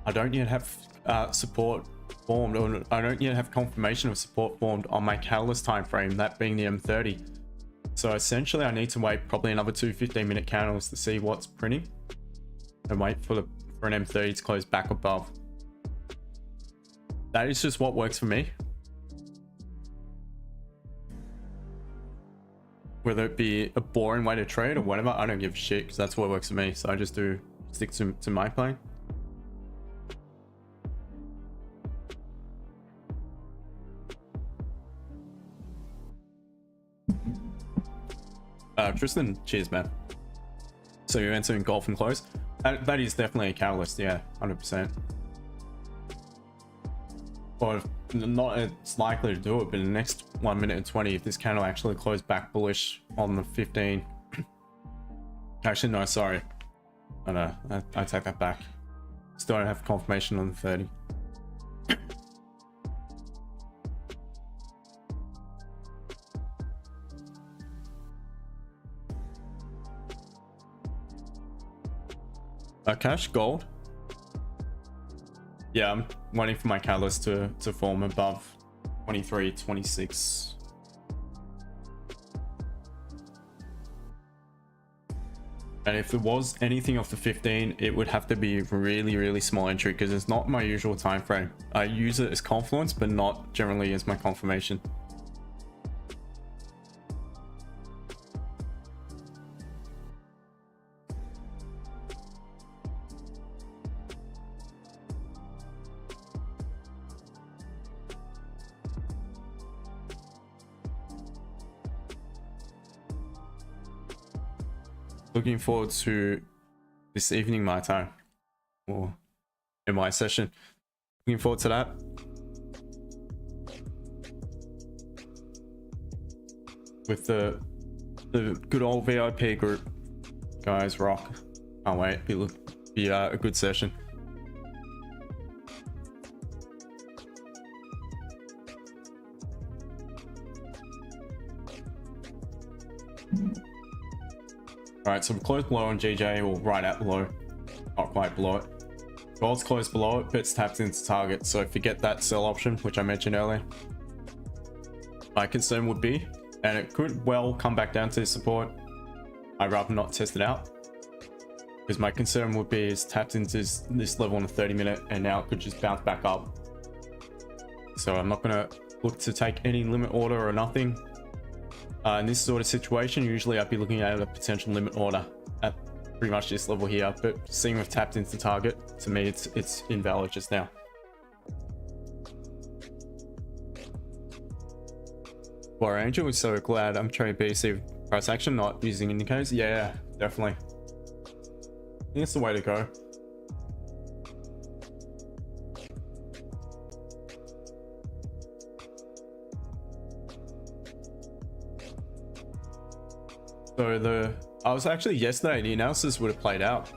I don't yet have support formed, or I don't yet have confirmation of support formed on my catalyst time frame, that being the M30. So essentially I need to wait probably another 2 15-minute candles to see what's printing, and wait for an M30 to close back above. That is just what works for me. Whether it be a boring way to trade or whatever, I don't give a shit, because that's what works for me. So I just do stick to my plan. Tristan, cheers, man. So you're entering golf and close. That is definitely a catalyst, yeah, 100%. Or if not, it's likely to do it, but in the next 1 minute and 20, if this candle actually closed back bullish on the 15. Actually, no, sorry. Oh, no, I take that back. Still don't have confirmation on the 30. Cash gold. Yeah, I'm waiting for my catalyst to form above 23, 26. And if there was anything off the 15, it would have to be really, really small entry, because it's not my usual time frame. I use it as confluence, but not generally as my confirmation. Looking forward to this evening my time, or in my session. Looking forward to that. With the good old VIP group. Guys, rock. Can't wait. It'll be a good session. Right, so we're close below on GJ, or right at below, not quite below it. Gold's close below it, bits tapped into target, so forget that sell option, which I mentioned earlier. My concern would be, and it could well come back down to support, I'd rather not test it out. Because my concern would be is tapped into this level on the 30-minute, and now it could just bounce back up. So I'm not going to look to take any limit order or nothing. In this sort of situation, usually I'd be looking at a potential limit order at pretty much this level here, but seeing we've tapped into target, to me it's invalid just now. War Angel is so glad I'm trading BC price action, not using indicators. Yeah, definitely. I think it's the way to go. So I was actually yesterday, the analysis would have played out.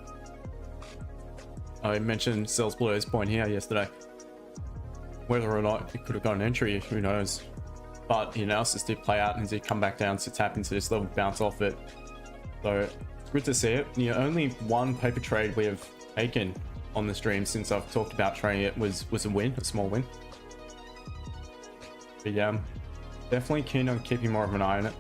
I mentioned sells below this point here yesterday. Whether or not it could have got an entry, who knows? But the analysis did play out and did come back down to tap into this level, bounce off it. So it's good to see it. The only one paper trade we have taken on the stream since I've talked about trading it was a win, a small win. But yeah, I'm definitely keen on keeping more of an eye on it.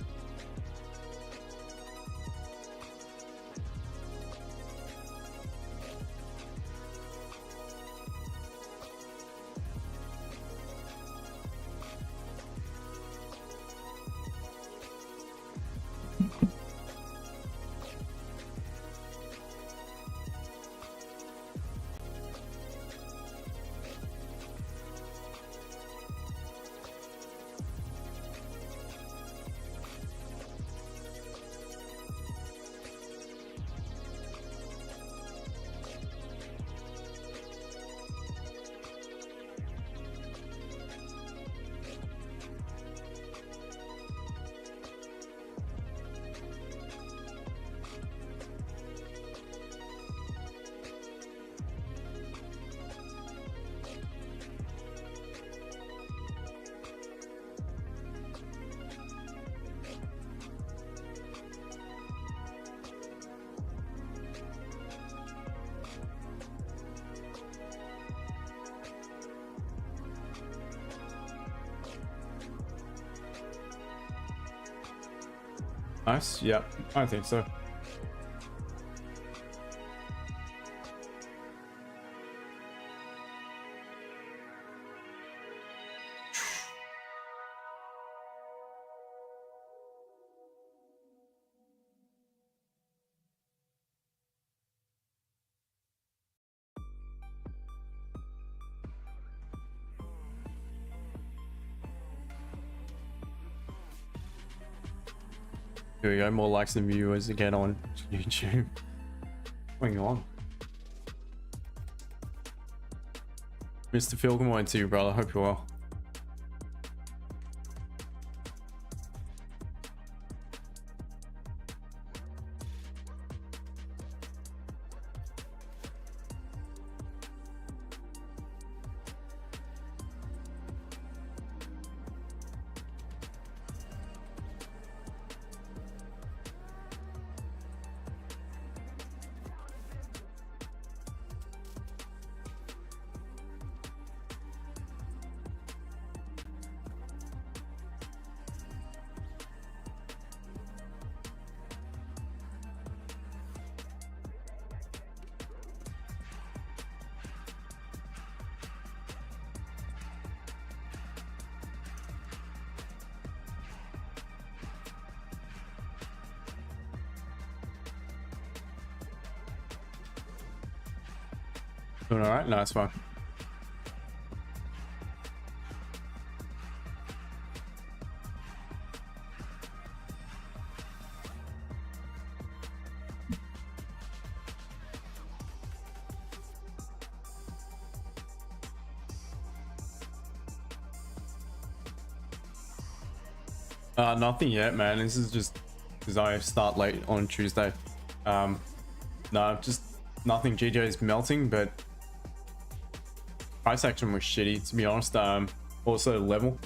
Nice. Yeah, I think so. Here we go, more likes and viewers again on YouTube. What's going on? Mr. Phil, good morning to you, brother. Hope you're well. Doing all right? Nice one. Nothing yet, man. This is just because I start late on Tuesday. No, just nothing. GJ is melting, but price action was shitty, to be honest. Also level.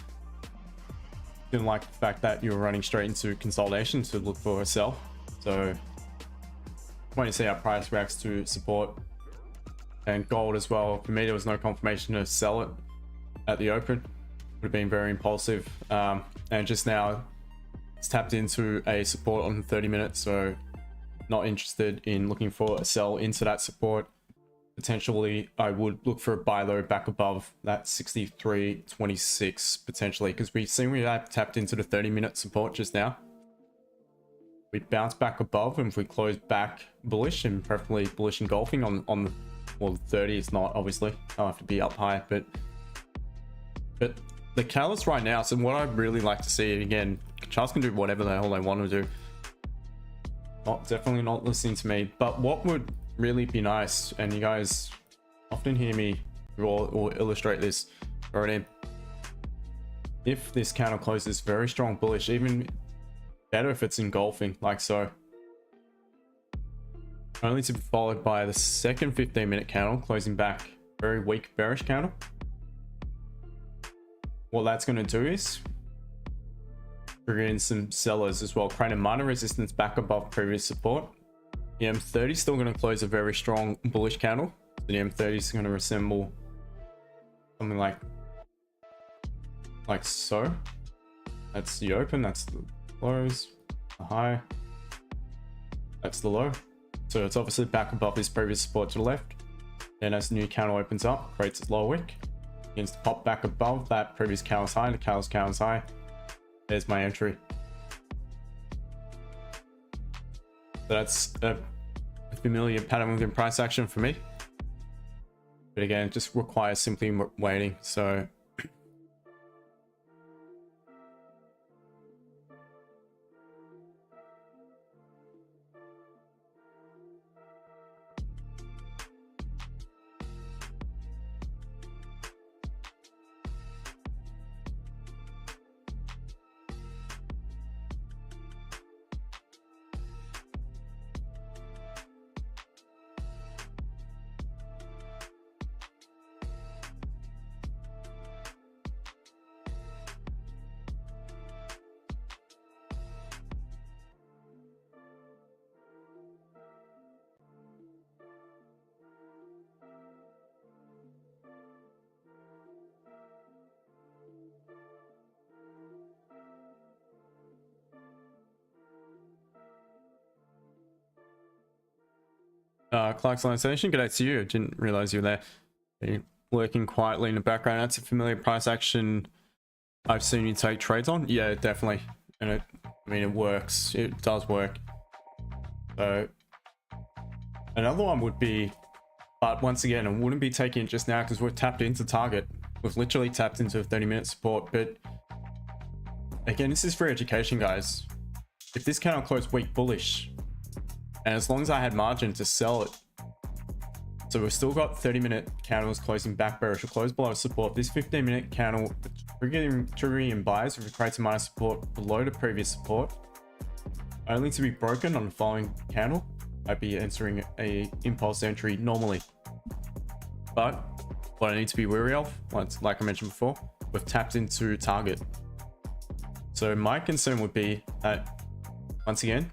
Didn't like the fact that you were running straight into consolidation to look for a sell. So waiting to see how price reacts to support. And gold as well. For me, there was no confirmation to sell it at the open. Would have been very impulsive. And just now, it's tapped into a support on 30 minutes, so not interested in looking for a sell into that support. Potentially, I would look for a buy low back above that 63.26 potentially, because we have tapped into the 30-minute support just now. We bounce back above, and if we close back bullish, and preferably bullish engulfing on the, well, 30 is not, obviously. I'll have to be up high, but the catalyst right now, so what I'd really like to see, again, charts can do whatever the hell they want to do. Definitely not listening to me, but what would really be nice, and you guys often hear me draw or illustrate this already, if this candle closes very strong bullish, even better if it's engulfing like so, only to be followed by the second 15-minute candle closing back very weak bearish candle. What that's going to do is trigger in some sellers as well, create a minor resistance back above previous support. The M30 is still going to close a very strong bullish candle. The M30 is going to resemble something like so. That's the open, that's the close, the high, that's the low. So it's obviously back above this previous support to the left. Then as the new candle opens up, creates its lower wick, begins to pop back above that previous candle's high, the candle's high. There's my entry. So that's a familiar pattern within price action for me. But again, it just requires simply waiting. So Clarkson Station, good day to you. Didn't realize you were there. You're working quietly in the background. That's a familiar price action I've seen you take trades on. Yeah, definitely. And I mean, it works. It does work. So another one would be, but once again, I wouldn't be taking it just now because we've tapped into target. We've literally tapped into a 30-minute support. But again, this is for education, guys. If this candle closed weak bullish, and as long as I had margin to sell it, so we've still got 30-minute candles closing back bearish or close below support. This 15-minute candle triggering in buys if it creates a minor support below the previous support, only to be broken on the following candle. I'd be entering a impulse entry normally. But what I need to be wary of, like I mentioned before, we've tapped into target. So my concern would be that, once again,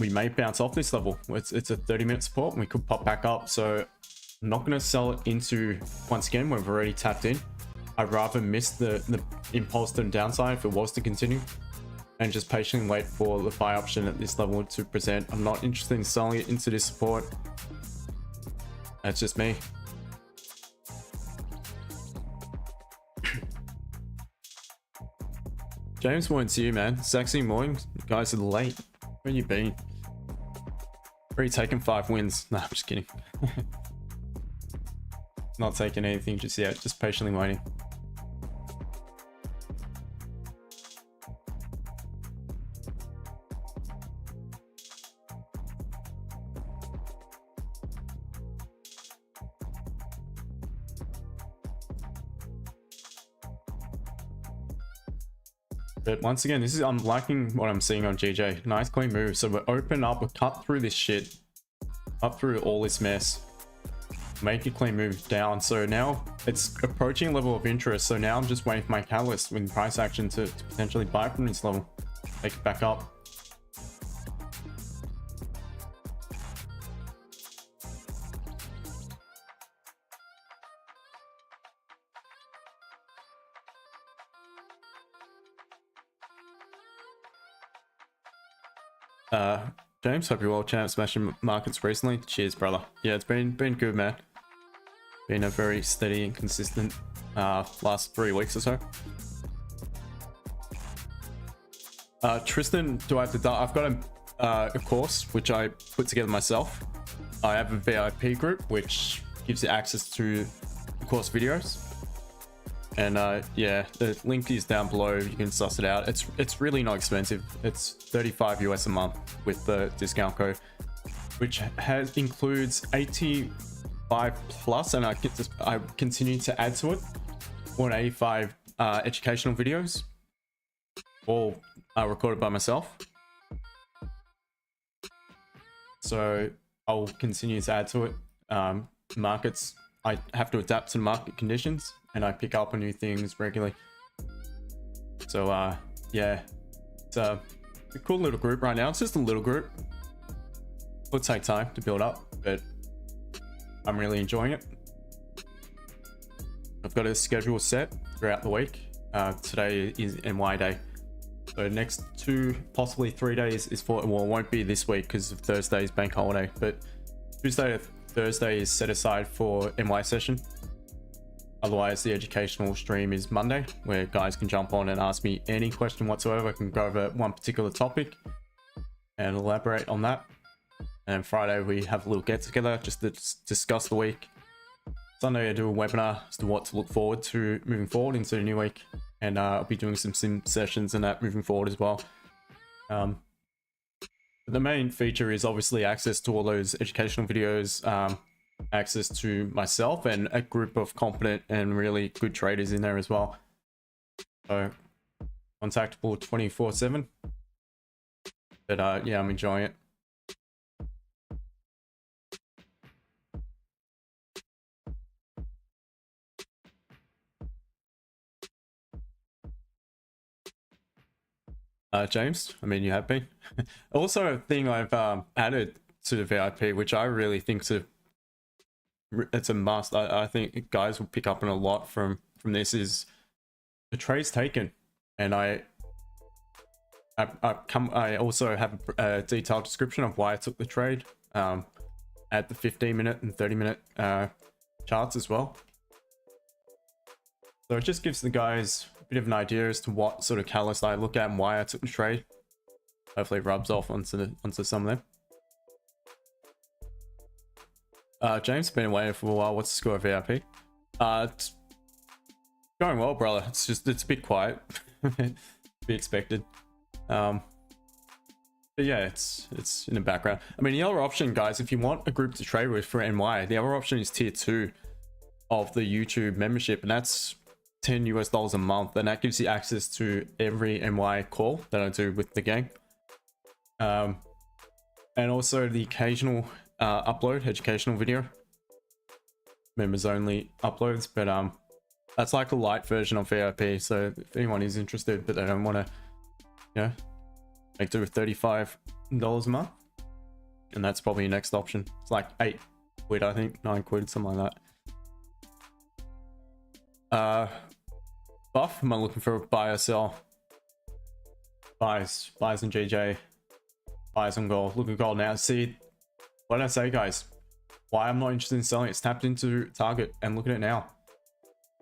we may bounce off this level. It's a 30-minute support and we could pop back up. So I'm not going to sell it into, once again, we've already tapped in. I'd rather miss the impulse to the downside if it was to continue and just patiently wait for the buy option at this level to present. I'm not interested in selling it into this support. That's just me. James, morning to you, man. Sexy morning. You guys are late. Where you been? Already taken 5 wins. Nah, I'm just kidding. Not taking anything just yet. Just patiently waiting. But once again, this is, I'm liking what I'm seeing on GJ. Nice clean move. So we're open up, we're cut through this shit, up through all this mess, make a clean move down. So now it's approaching a level of interest. So now I'm just waiting for my catalyst with price action to potentially buy from this level, take it back up. James, hope you're well, champ. Smashing markets recently. Cheers, brother. Yeah, it's been good, man. Been a very steady and consistent last 3 weeks or so. Tristan, do I have to? I've got a course which I put together myself. I have a VIP group which gives you access to the course videos. And yeah, the link is down below. You can suss it out. It's really not expensive. It's 35 US a month with the discount code, which includes 85 plus, and I continue to add to it 185 educational videos, all recorded by myself. So I'll continue to add to it. Markets, I have to adapt to market conditions, and I pick up on new things regularly. So yeah, it's a cool little group right now. It's just a little group. It'll take time to build up, but I'm really enjoying it. I've got a schedule set throughout the week. Today is NY day, so next 2, possibly 3 days is for, well, it won't be this week because of Thursday's bank holiday, but Tuesday to Thursday is set aside for NY session. Otherwise, the educational stream is Monday, where guys can jump on and ask me any question whatsoever. I can go over one particular topic and elaborate on that. And Friday we have a little get together just to discuss the week. Sunday I do a webinar as to what to look forward to moving forward into the new week, and I'll be doing some sim sessions and that moving forward as well. The main feature is obviously access to all those educational videos, access to myself and a group of competent and really good traders in there as well. So contactable 24/7. But yeah, I'm enjoying it. James, I mean, you have been. Also, a thing I've added to the VIP, which I really think it's a must. I think guys will pick up on a lot from this, is the trades taken. And I also have a detailed description of why I took the trade, at the 15-minute and 30-minute charts as well. So it just gives the guys a bit of an idea as to what sort of catalyst I look at and why I took the trade. Hopefully it rubs off onto some of them. James, been away for a while. What's the score of VIP? It's going well, brother. It's a bit quiet. Be expected. But yeah, it's in the background. I mean, the other option, guys, if you want a group to trade with for NY, the other option is tier 2 of the YouTube membership, and that's $10 US a month, and that gives you access to every NY call that I do with the gang, and also the occasional upload educational video, members only uploads. But that's like a light version of VIP, so if anyone is interested but they don't want to, you know, make do with $35 a month, and that's probably your next option. It's like 8 quid, I think, 9 quid, something like that. Buff, am I looking for a buy or sell? Buys on GJ, buys on gold. Look at gold now. See what did I say, guys? Why I'm not interested in selling? It's tapped into target, and look at it now.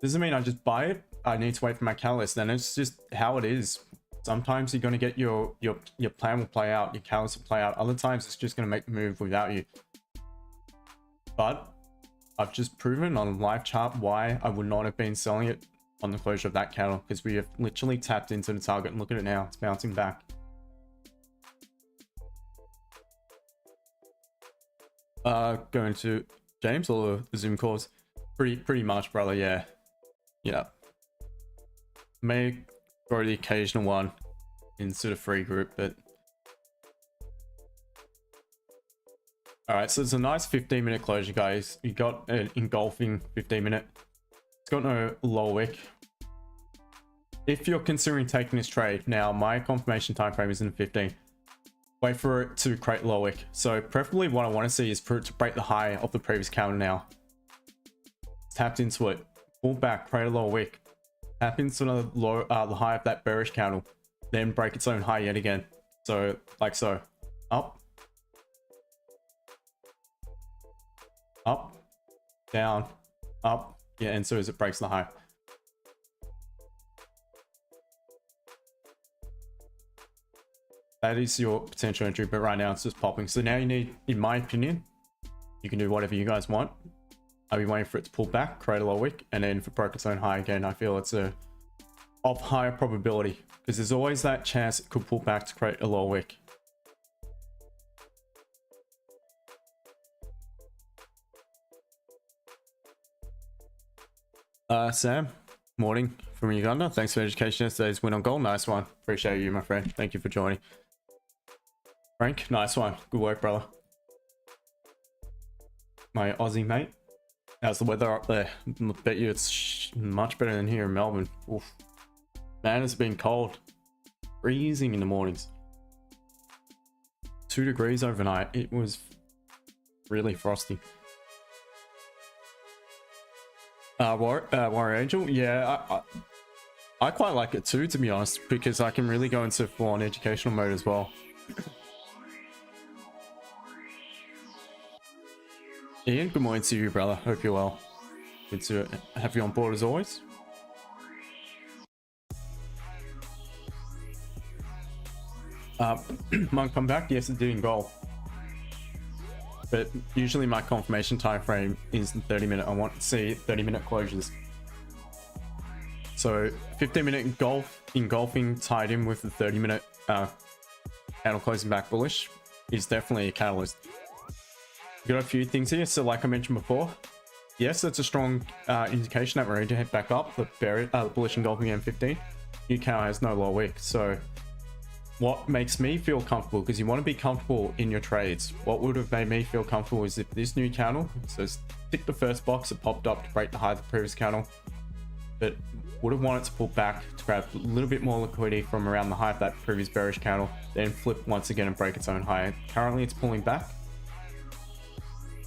Doesn't mean I just buy it. I need to wait for my catalyst, and it's just how it is. Sometimes you're going to get your plan will play out, your catalyst will play out. Other times it's just going to make the move without you. But I've just proven on a live chart why I would not have been selling it on the closure of that candle, because we have literally tapped into the target, and look at it now. It's bouncing back. Going to James or the Zoom calls? Pretty much, brother. Yeah. May go the occasional one in sort of free group, but all right. So it's a nice 15-minute closure, guys. You got an engulfing 15-minute. It's got no lower wick. If you're considering taking this trade now, my confirmation time frame is in 15. Wait for it to create lower wick. So preferably what I want to see is for it to break the high of the previous candle now. Tapped into it, pull back, create a lower wick, tap into the high of that bearish candle, then break its own high yet again. So like so. up, up, down, up. Yeah, and so as it breaks the high. That is your potential entry, but right now it's just popping. So now you need, in my opinion, you can do whatever you guys want. I'll be waiting for it to pull back, create a low wick, and then for broke its own high again. I feel it's a of higher probability because there's always that chance it could pull back to create a low wick. Sam, morning from Uganda. Thanks for education. Yesterday's win on gold. Nice one. Appreciate you, my friend. Thank you for joining. Frank, nice one. Good work, brother. My Aussie mate. How's the weather up there? I bet you it's much better than here in Melbourne. Oof. Man, it's been cold. Freezing in the mornings. 2 degrees overnight. It was really frosty. Warrior Angel, yeah, I quite like it too, to be honest, because I can really go into full-on educational mode as well. Ian, good morning to you, brother. Hope you're well. Good to have you on board as always. Monk, come back. Yes, it did in goal. But usually my confirmation time frame is 30-minute. I want to see 30-minute closures. So 15-minute engulfing tied in with the 30-minute candle closing back bullish is definitely a catalyst. We've got a few things here. So like I mentioned before, yes, that's a strong indication that we're ready to head back up. The bullish engulfing M15. New cow has no low wick. So what makes me feel comfortable, because you want to be comfortable in your trades, what would have made me feel comfortable is if this new candle, so tick the first box, it popped up to break the high of the previous candle, but would have wanted to pull back to grab a little bit more liquidity from around the high of that previous bearish candle, then flip once again and break its own high. Currently it's pulling back.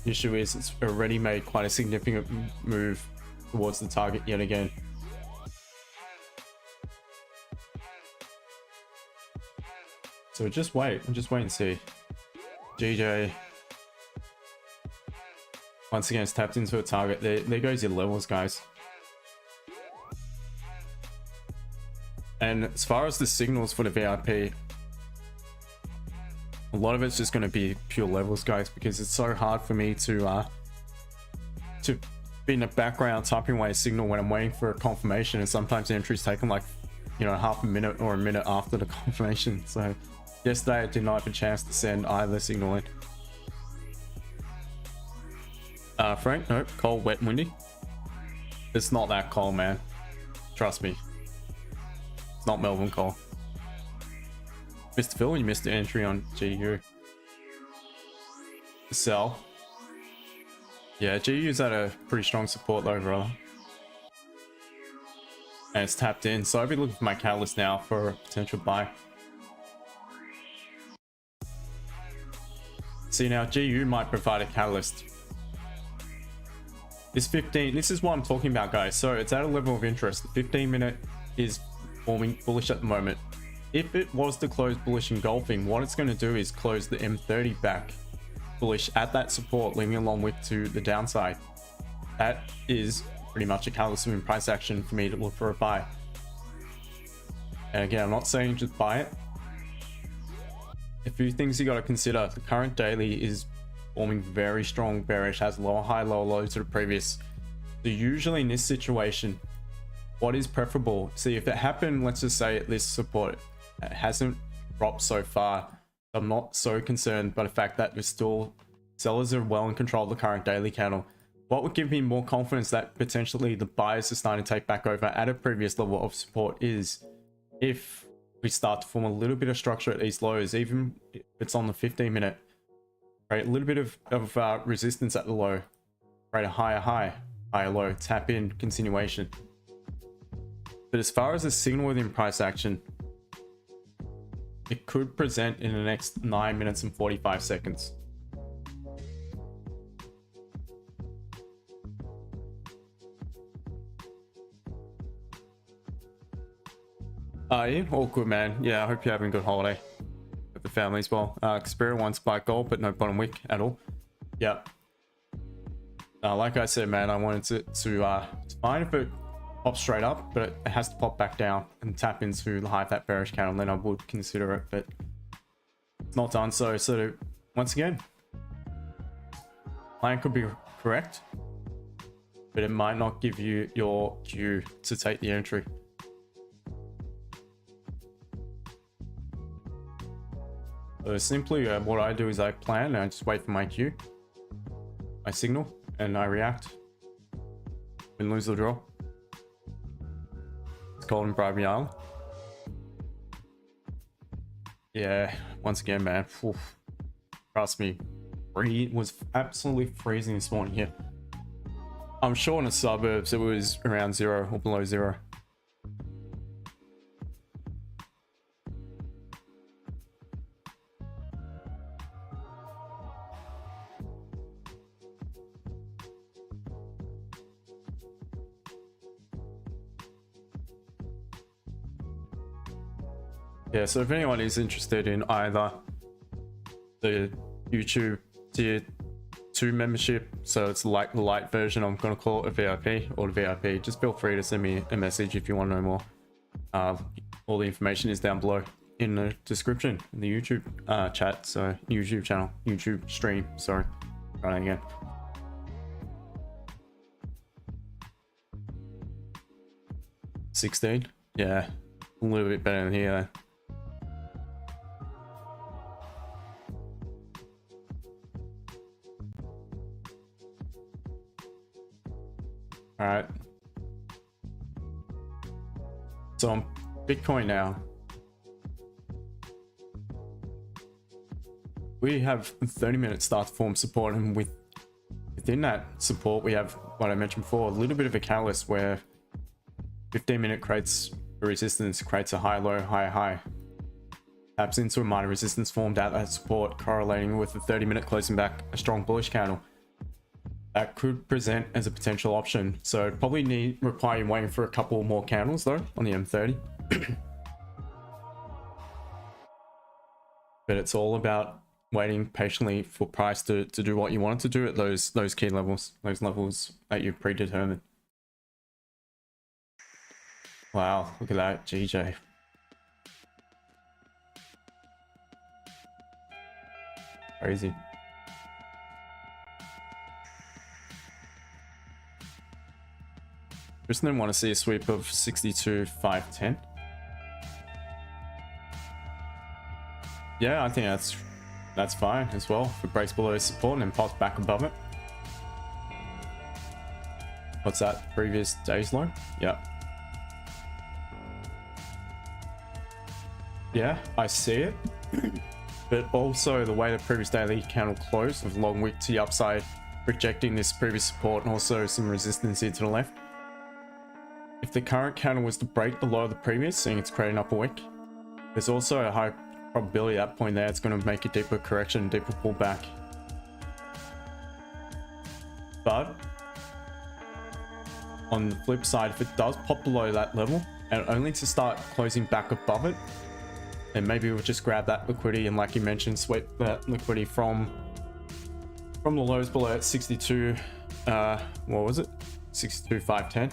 The issue is it's already made quite a significant move towards the target yet again. So just wait and see. GJ once again is tapped into a target. There goes your levels, guys. And as far as the signals for the VIP, a lot of it's just going to be pure levels, guys, because it's so hard for me to be in the background typing away a signal when I'm waiting for a confirmation, and sometimes the entry's taken like, you know, half a minute or a minute after the confirmation. So yesterday I did not have a chance to send either signal in. Frank, nope, cold, wet, and windy. It's not that cold, man. Trust me. It's not Melbourne cold. Mr. Phil, you missed the entry on GU. Sell. Yeah, GU's at a pretty strong support though, brother. And it's tapped in, so I'll be looking for my catalyst now for a potential buy. See, now GU might provide a catalyst. This 15, this is what I'm talking about, guys. So it's at a level of interest. The 15-minute is forming bullish at the moment. If it was to close bullish engulfing, what it's going to do is close the M30 back bullish at that support, leaving a long wick to the downside. That is pretty much a catalyst in price action for me to look for a buy. And again, I'm not saying just buy it. A few things you got to consider. The current daily is forming very strong bearish, has lower high, lower low to the previous. So usually in this situation, what is preferable? See, if it happened, let's just say at this support, it hasn't dropped so far. I'm not so concerned by the fact that we're still, sellers are well in control of the current daily candle. What would give me more confidence that potentially the buyers are starting to take back over at a previous level of support is if we start to form a little bit of structure at these lows, even if it's on the 15-minute, right? A little bit of resistance at the low, right? A higher high, higher low, tap in, continuation. But as far as a signal within price action, it could present in the next 9 minutes and 45 seconds. Ian, all good, man. Yeah, I hope you're having a good holiday. Hope the family as well. Xperia 1 spike gold, but no bottom wick at all. Yep. Like I said, man, I wanted to find if it pops straight up, but it has to pop back down and tap into the high fat bearish candle, then I would consider it, but it's not done so. So once again, plan could be correct, but it might not give you your cue to take the entry. So simply what I do is I plan and I just wait for my cue, I signal, and I react and lose the draw. It's called in Bribery Island. Yeah, once again, man, oof, trust me, it was absolutely freezing this morning here. I'm sure in the suburbs it was around 0 or below 0. Yeah, so if anyone is interested in either the YouTube tier 2 membership, so it's like the light version, I'm going to call it a VIP, or the VIP, just feel free to send me a message if you want to know more. All the information is down below in the description in the YouTube chat, so YouTube channel, YouTube stream, sorry, try that again. $16, yeah, a little bit better than here. All right, so on Bitcoin now, we have 30-minute start to form support, and within that support we have what I mentioned before, a little bit of a catalyst where 15-minute creates a resistance, creates a high low, high high, taps into a minor resistance formed at that support, correlating with the 30-minute closing back a strong bullish candle. That could present as a potential option. So probably require waiting for a couple more candles though on the M30. But it's all about waiting patiently for price to do what you want it to do at those key levels, those levels that you've predetermined. Wow, look at that, GJ. Crazy. Just didn't want to see a sweep of 62,510. Yeah, I think that's fine as well. If it breaks below support and then pops back above it. What's that? Previous day's low? Yeah. Yeah, I see it. But also the way the previous daily candle closed with long wick to the upside, rejecting this previous support and also some resistance here to the left. If the current candle was to break below the previous, seeing it's creating up a wick, there's also a high probability at that point there it's going to make a deeper correction, deeper pullback. But on the flip side, if it does pop below that level and only to start closing back above it, then maybe we'll just grab that liquidity and, like you mentioned, sweep that liquidity from the lows below at 62, what was it, 62,510,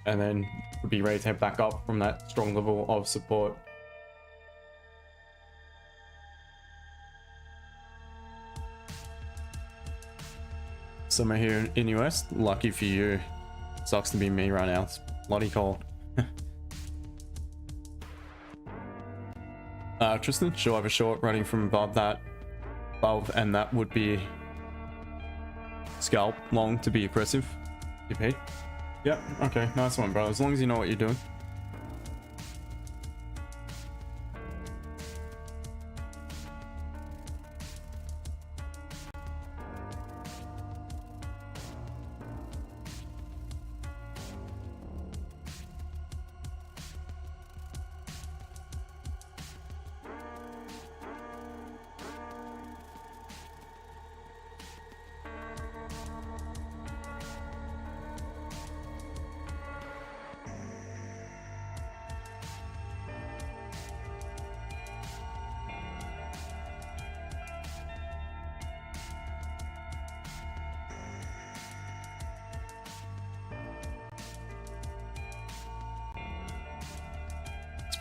and then we'll be ready to head back up from that strong level of support. Summer here in the US, lucky for you. Sucks to be me right now, it's bloody cold. Tristan, she'll have a short running from above, and that would be scalp long to be aggressive. GP. Yep, okay, nice one, bro. As long as you know what you're doing.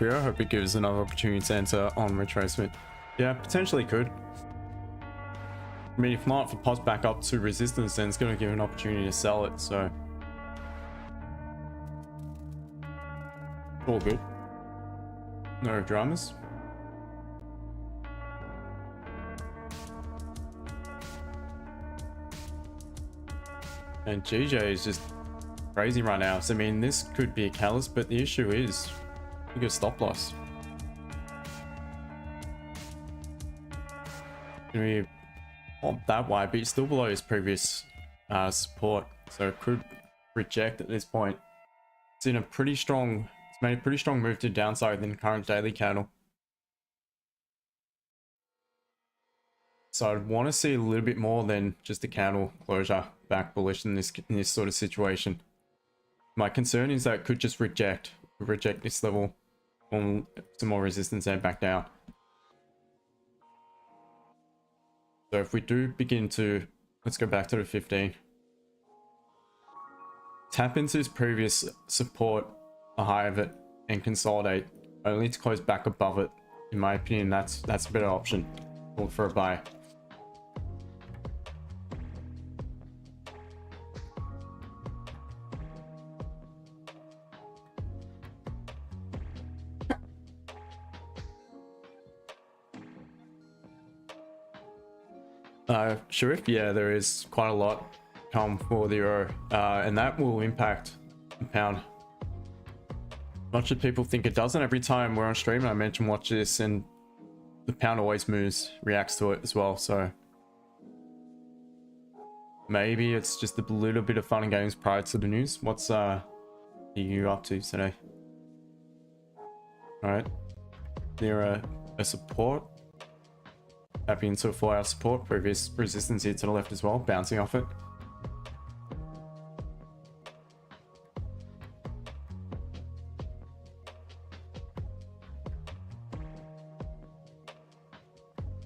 video. I hope it gives another opportunity to enter on retracement. Yeah, potentially could. I mean, if not, if it pops back up to resistance, then it's going to give an opportunity to sell it, so all good. No dramas. And GJ is just crazy right now. So I mean, this could be a catalyst, but the issue is look at stop loss. We not that wide, but he's still below his previous support, so it could reject at this point. It's in a pretty strong. It's made a pretty strong move to the downside than the current daily candle. So I'd want to see a little bit more than just a candle closure back bullish in this sort of situation. My concern is that it could just reject this level on some more resistance and back down. So if we do begin to, let's go back to the 15. Tap into his previous support, a high of it, and consolidate, only to close back above it. In my opinion, that's a better option for a buy. Sure, yeah, there is quite a lot come for the euro, and that will impact the pound. Much of people think it doesn't. Every time we're on stream and I mention watch this, and the pound always reacts to it as well. So maybe it's just a little bit of fun and games prior to the news. What's the EU up to today? All right, near a support. Happy into a 4-hour support, previous resistance here to the left as well, bouncing off it.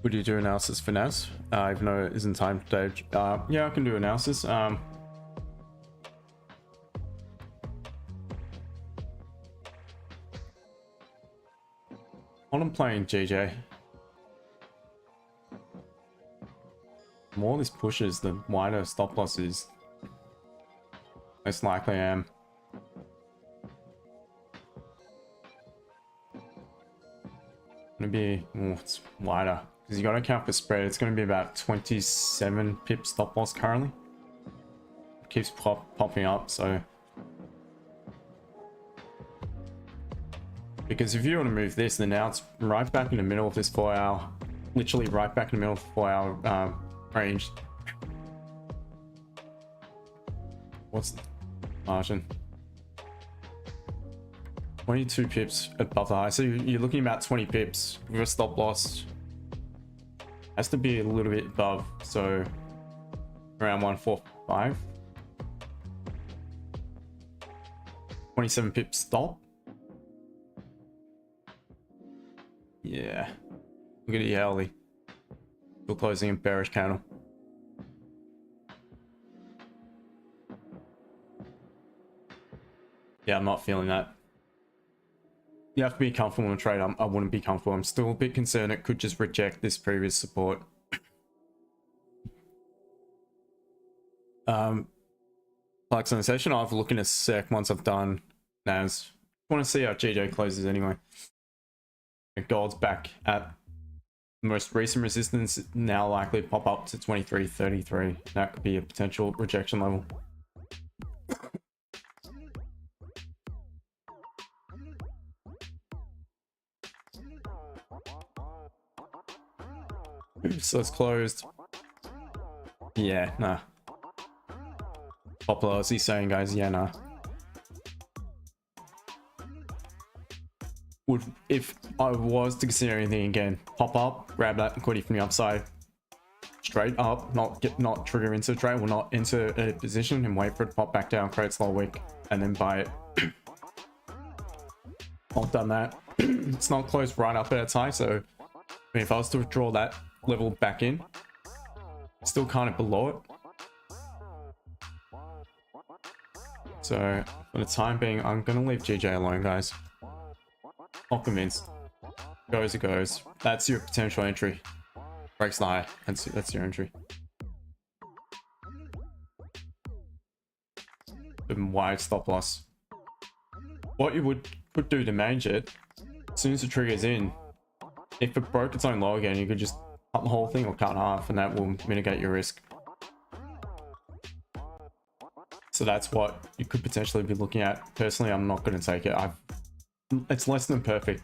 Would you do analysis for NAS? Even though it isn't time today. Yeah, I can do analysis. I'm playing GJ. The more this pushes, the wider stop loss is. Most likely I am. Gonna be, oh, it's wider because you got to account for spread. It's going to be about 27 pips stop loss currently. It keeps popping up, so because if you want to move this, then now it's right back in the middle of this 4-hour, literally right back in the middle of the 4-hour range. What's the margin? 22 pips above the high, so you're looking about 20 pips with a stop loss. Has to be a little bit above, so around 145. 27 pips stop. Yeah, look at the hourly. Still closing a bearish candle. Yeah, I'm not feeling that. You have to be comfortable in a trade. I wouldn't be comfortable. I'm still a bit concerned it could just reject this previous support. Flex on the session, I'll have a look in a sec once I've done NAS. I want to see how GJ closes anyway. Gold's back at the most recent resistance, now likely to pop up to 23.33. That could be a potential rejection level. So it's closed. Yeah, nah. Popular, as he's saying, guys. Yeah, nah. If I was to consider anything again, pop up, grab that equity from the upside, straight up, not trigger into a trade, will not enter a position and wait for it to pop back down, create slow wick, and then buy it. I've done that. It's not closed right up at its high, so I mean, if I was to withdraw that level back in, still kind of below it. So for the time being, I'm gonna leave GJ alone, guys. Not convinced. Goes it goes. That's your potential entry. Breaks the high. That's your entry. Wide stop loss. What you could do to manage it, as soon as the trigger's in, if it broke its own low again, you could just cut the whole thing or cut half, and that will mitigate your risk. So that's what you could potentially be looking at. Personally, I'm not going to take it. It's less than perfect.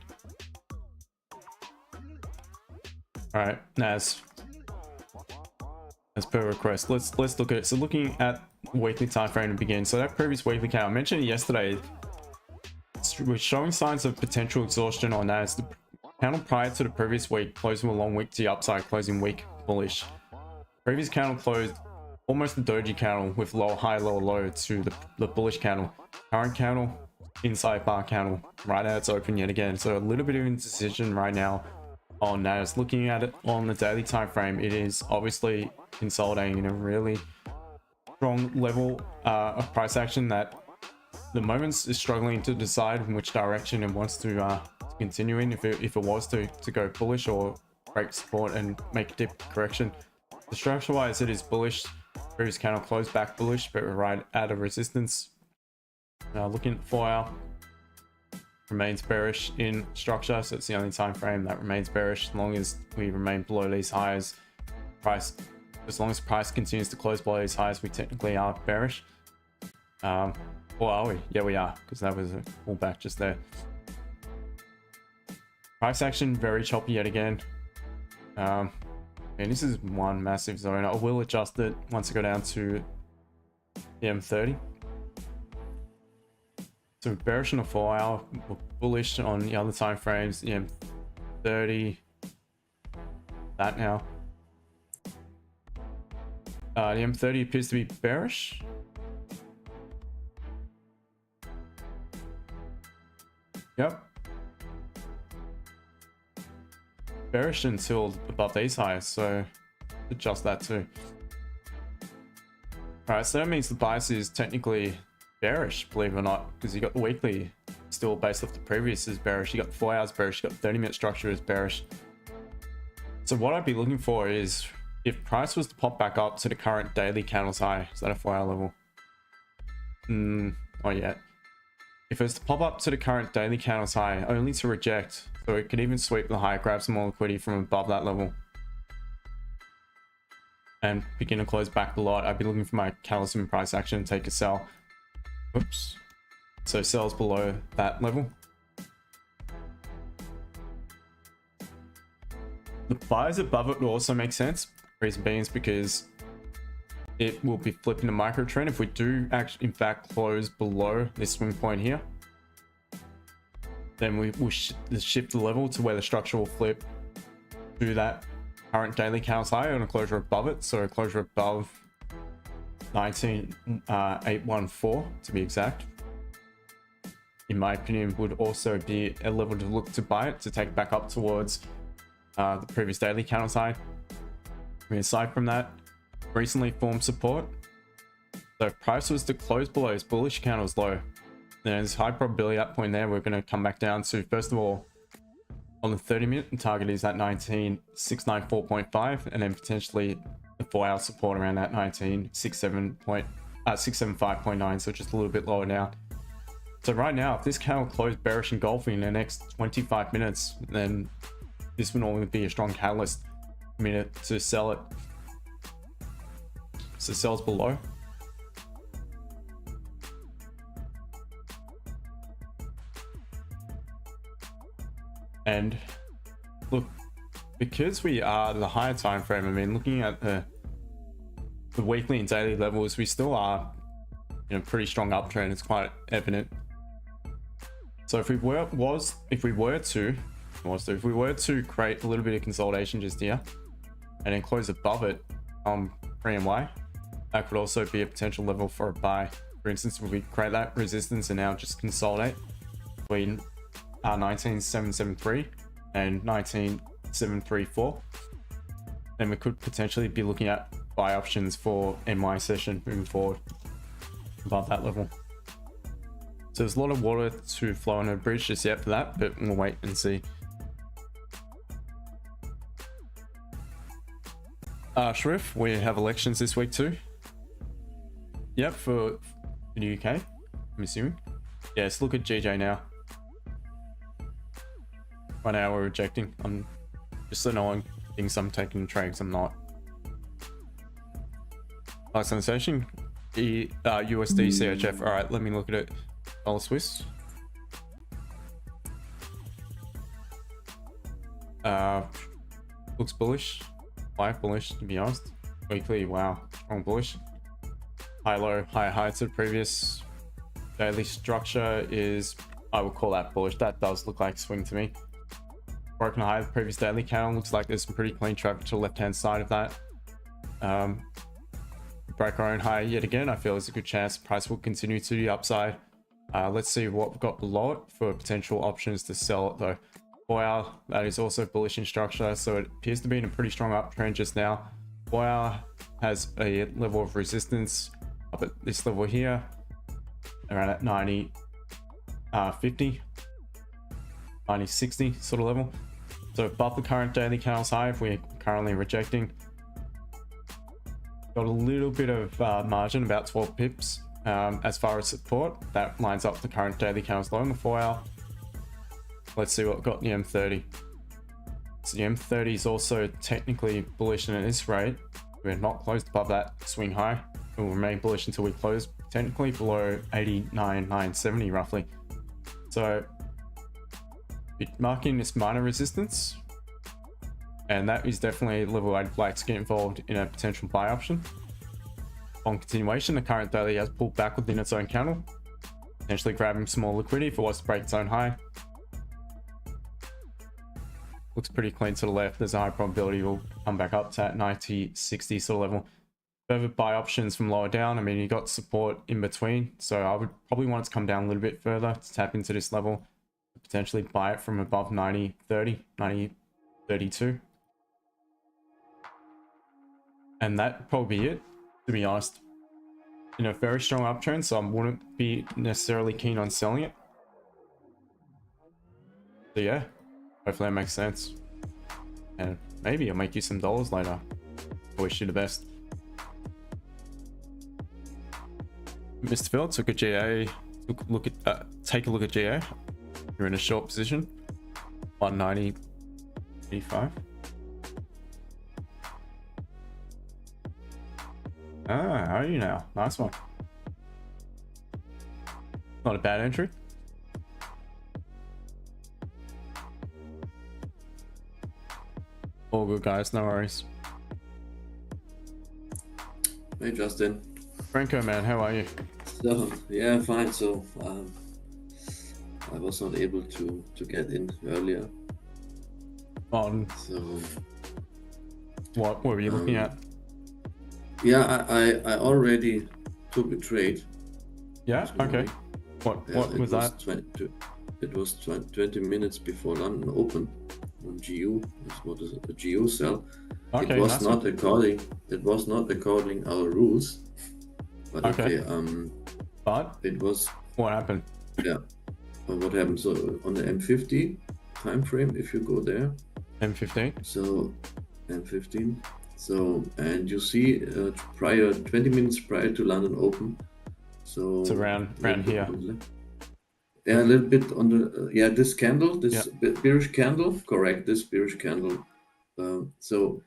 All right, as per request, let's look at it. So looking at weekly time frame to begin. So that previous weekly count, I mentioned it yesterday, we're showing signs of potential exhaustion on NAS. The candle prior to the previous week closing a long wick to the upside, closing week bullish. Previous candle closed almost a doji candle with low high, low low to the bullish candle. Current candle, inside bar candle. Right now it's open yet again. So a little bit of indecision right now on NAS. Looking at it on the daily time frame, it is obviously consolidating in a really strong level of price action that the moment is struggling to decide in which direction it wants to continue in. If it was to go bullish or break support and make a dip correction. The structure wise, it is bullish. Previous candle closed back bullish, but we're right at a resistance. Looking at 4 hour, remains bearish in structure, so it's the only time frame that remains bearish. As long as we remain below these highs, as long as price continues to close below these highs, we technically are bearish. Or are we? Yeah, we are, because that was a pullback just there. Price action very choppy yet again. And this is one massive zone. I will adjust it once I go down to the M30. So bearish on a 4 hour, bullish on the other time frames, the M30. That now. The M30 appears to be bearish. Yep. Bearish until above these highs, so adjust that too. Alright, so that means the bias is technically bearish, believe it or not, because you got the weekly still based off the previous is bearish. You got the 4 hours bearish, you got 30-minute structure is bearish. So what I'd be looking for is if price was to pop back up to the current daily candles high. Is that a 4 hour level? Not yet. If it was to pop up to the current daily candles high, only to reject, so it could even sweep the high, grab some more liquidity from above that level, and begin to close back a lot, I'd be looking for my catalyst in price action and take a sell. Oops. So sells below that level. The buys above it will also make sense. Reason being is because it will be flipping the micro trend if we do actually in fact close below this swing point here. Then we will shift the level to where the structure will flip to that current daily candles high on a closure above it. So a closure above 19,814 to be exact, in my opinion, would also be a level to look to buy it to take back up towards the previous daily candles high. I mean, aside from that, recently formed support. So if price was to close below this bullish candles low, then there's high probability at that point there we're going to come back down to, first of all, on the 30-minute, the target is at 19,694.5, and then potentially the 4 hour support around that 675.9, so just a little bit lower now. So right now, if this candle closed bearish engulfing in the next 25 minutes, then this would normally be a strong catalyst minute to sell it. So sells below. And look, because we are the higher time frame, I mean, looking at the weekly and daily levels, we still are in a pretty strong uptrend. It's quite evident. So if we were to create a little bit of consolidation just here and then close above it on pre-MY, that could also be a potential level for a buy. For instance, if we create that resistance and now just consolidate between 19,773 and 19,734, then we could potentially be looking at buy options for MY session moving forward above that level. So there's a lot of water to flow on a bridge just yet for that, but we'll wait and see. Shrif, we have elections this week too. Yep, for the UK, I'm assuming. Yeah, let's look at GJ now. Right now we're rejecting. I'm just annoying. Thinks I'm taking trades, I'm not. Last sensation, the USD CHF. All right, let me look at it. Dollar Swiss. Looks bullish. Quite bullish, to be honest. Weekly, wow, strong bullish. High low, high high to the previous. Daily structure is, I would call that bullish. That does look like swing to me. Broken high of the previous daily candle. Looks like there's some pretty clean traffic to the left hand side of that. Break our own high yet again. I feel there's a good chance price will continue to the upside. Let's see what we've got below it for potential options to sell it though. 4 hour, that is also bullish in structure, so it appears to be in a pretty strong uptrend just now. 4 hour has a level of resistance up at this level here, around at 90 50 90 60 sort of level. So above the current daily candles high, if we're currently rejecting, got a little bit of margin, about 12 pips. As far as support, that lines up the current daily candles low on the 4 hour. Let's see what we've got in the M30. So the M30 is also technically bullish, and at this rate, we're not closed above that swing high. It will remain bullish until we close technically below 89,970 roughly. So marking this minor resistance, and that is definitely a level I'd like to get involved in a potential buy option. On continuation, the current daily has pulled back within its own candle, potentially grabbing some more liquidity if it was to break its own high. Looks pretty clean to the left. There's a high probability we'll come back up to that 90 60 sort of level. Further buy options from lower down, I mean, you got support in between, so I would probably want it to come down a little bit further to tap into this level, potentially buy it from above 90 30 90 32, and that probably be it, to be honest. In a very strong uptrend, so I wouldn't be necessarily keen on selling it. So yeah, hopefully that makes sense, and maybe I'll make you some dollars later. I wish you the best. Mr. Phil, took a GA. Take a look at GA. You're in a short position. 190.85. Ah, how are you now? Nice one. Not a bad entry. All good, guys. No worries. Hey, Justin. Franco, man, how are you? So, yeah, fine. So, I was not able to get in earlier. On So, what were you looking at? Yeah, I already took a trade. Yeah. Okay. What was that? 20 minutes before London open on GU. What is it? A GU sell. Okay. It was not according. It was not according our rules. But okay. But it was. What happened? Yeah. What happened? So on the M50 time frame, if you go there. M15. So M15. So, and you see prior 20 minutes prior to London open. So it's around here. Yeah, a little bit on the yeah, this candle, this bearish candle, correct, this bearish candle. So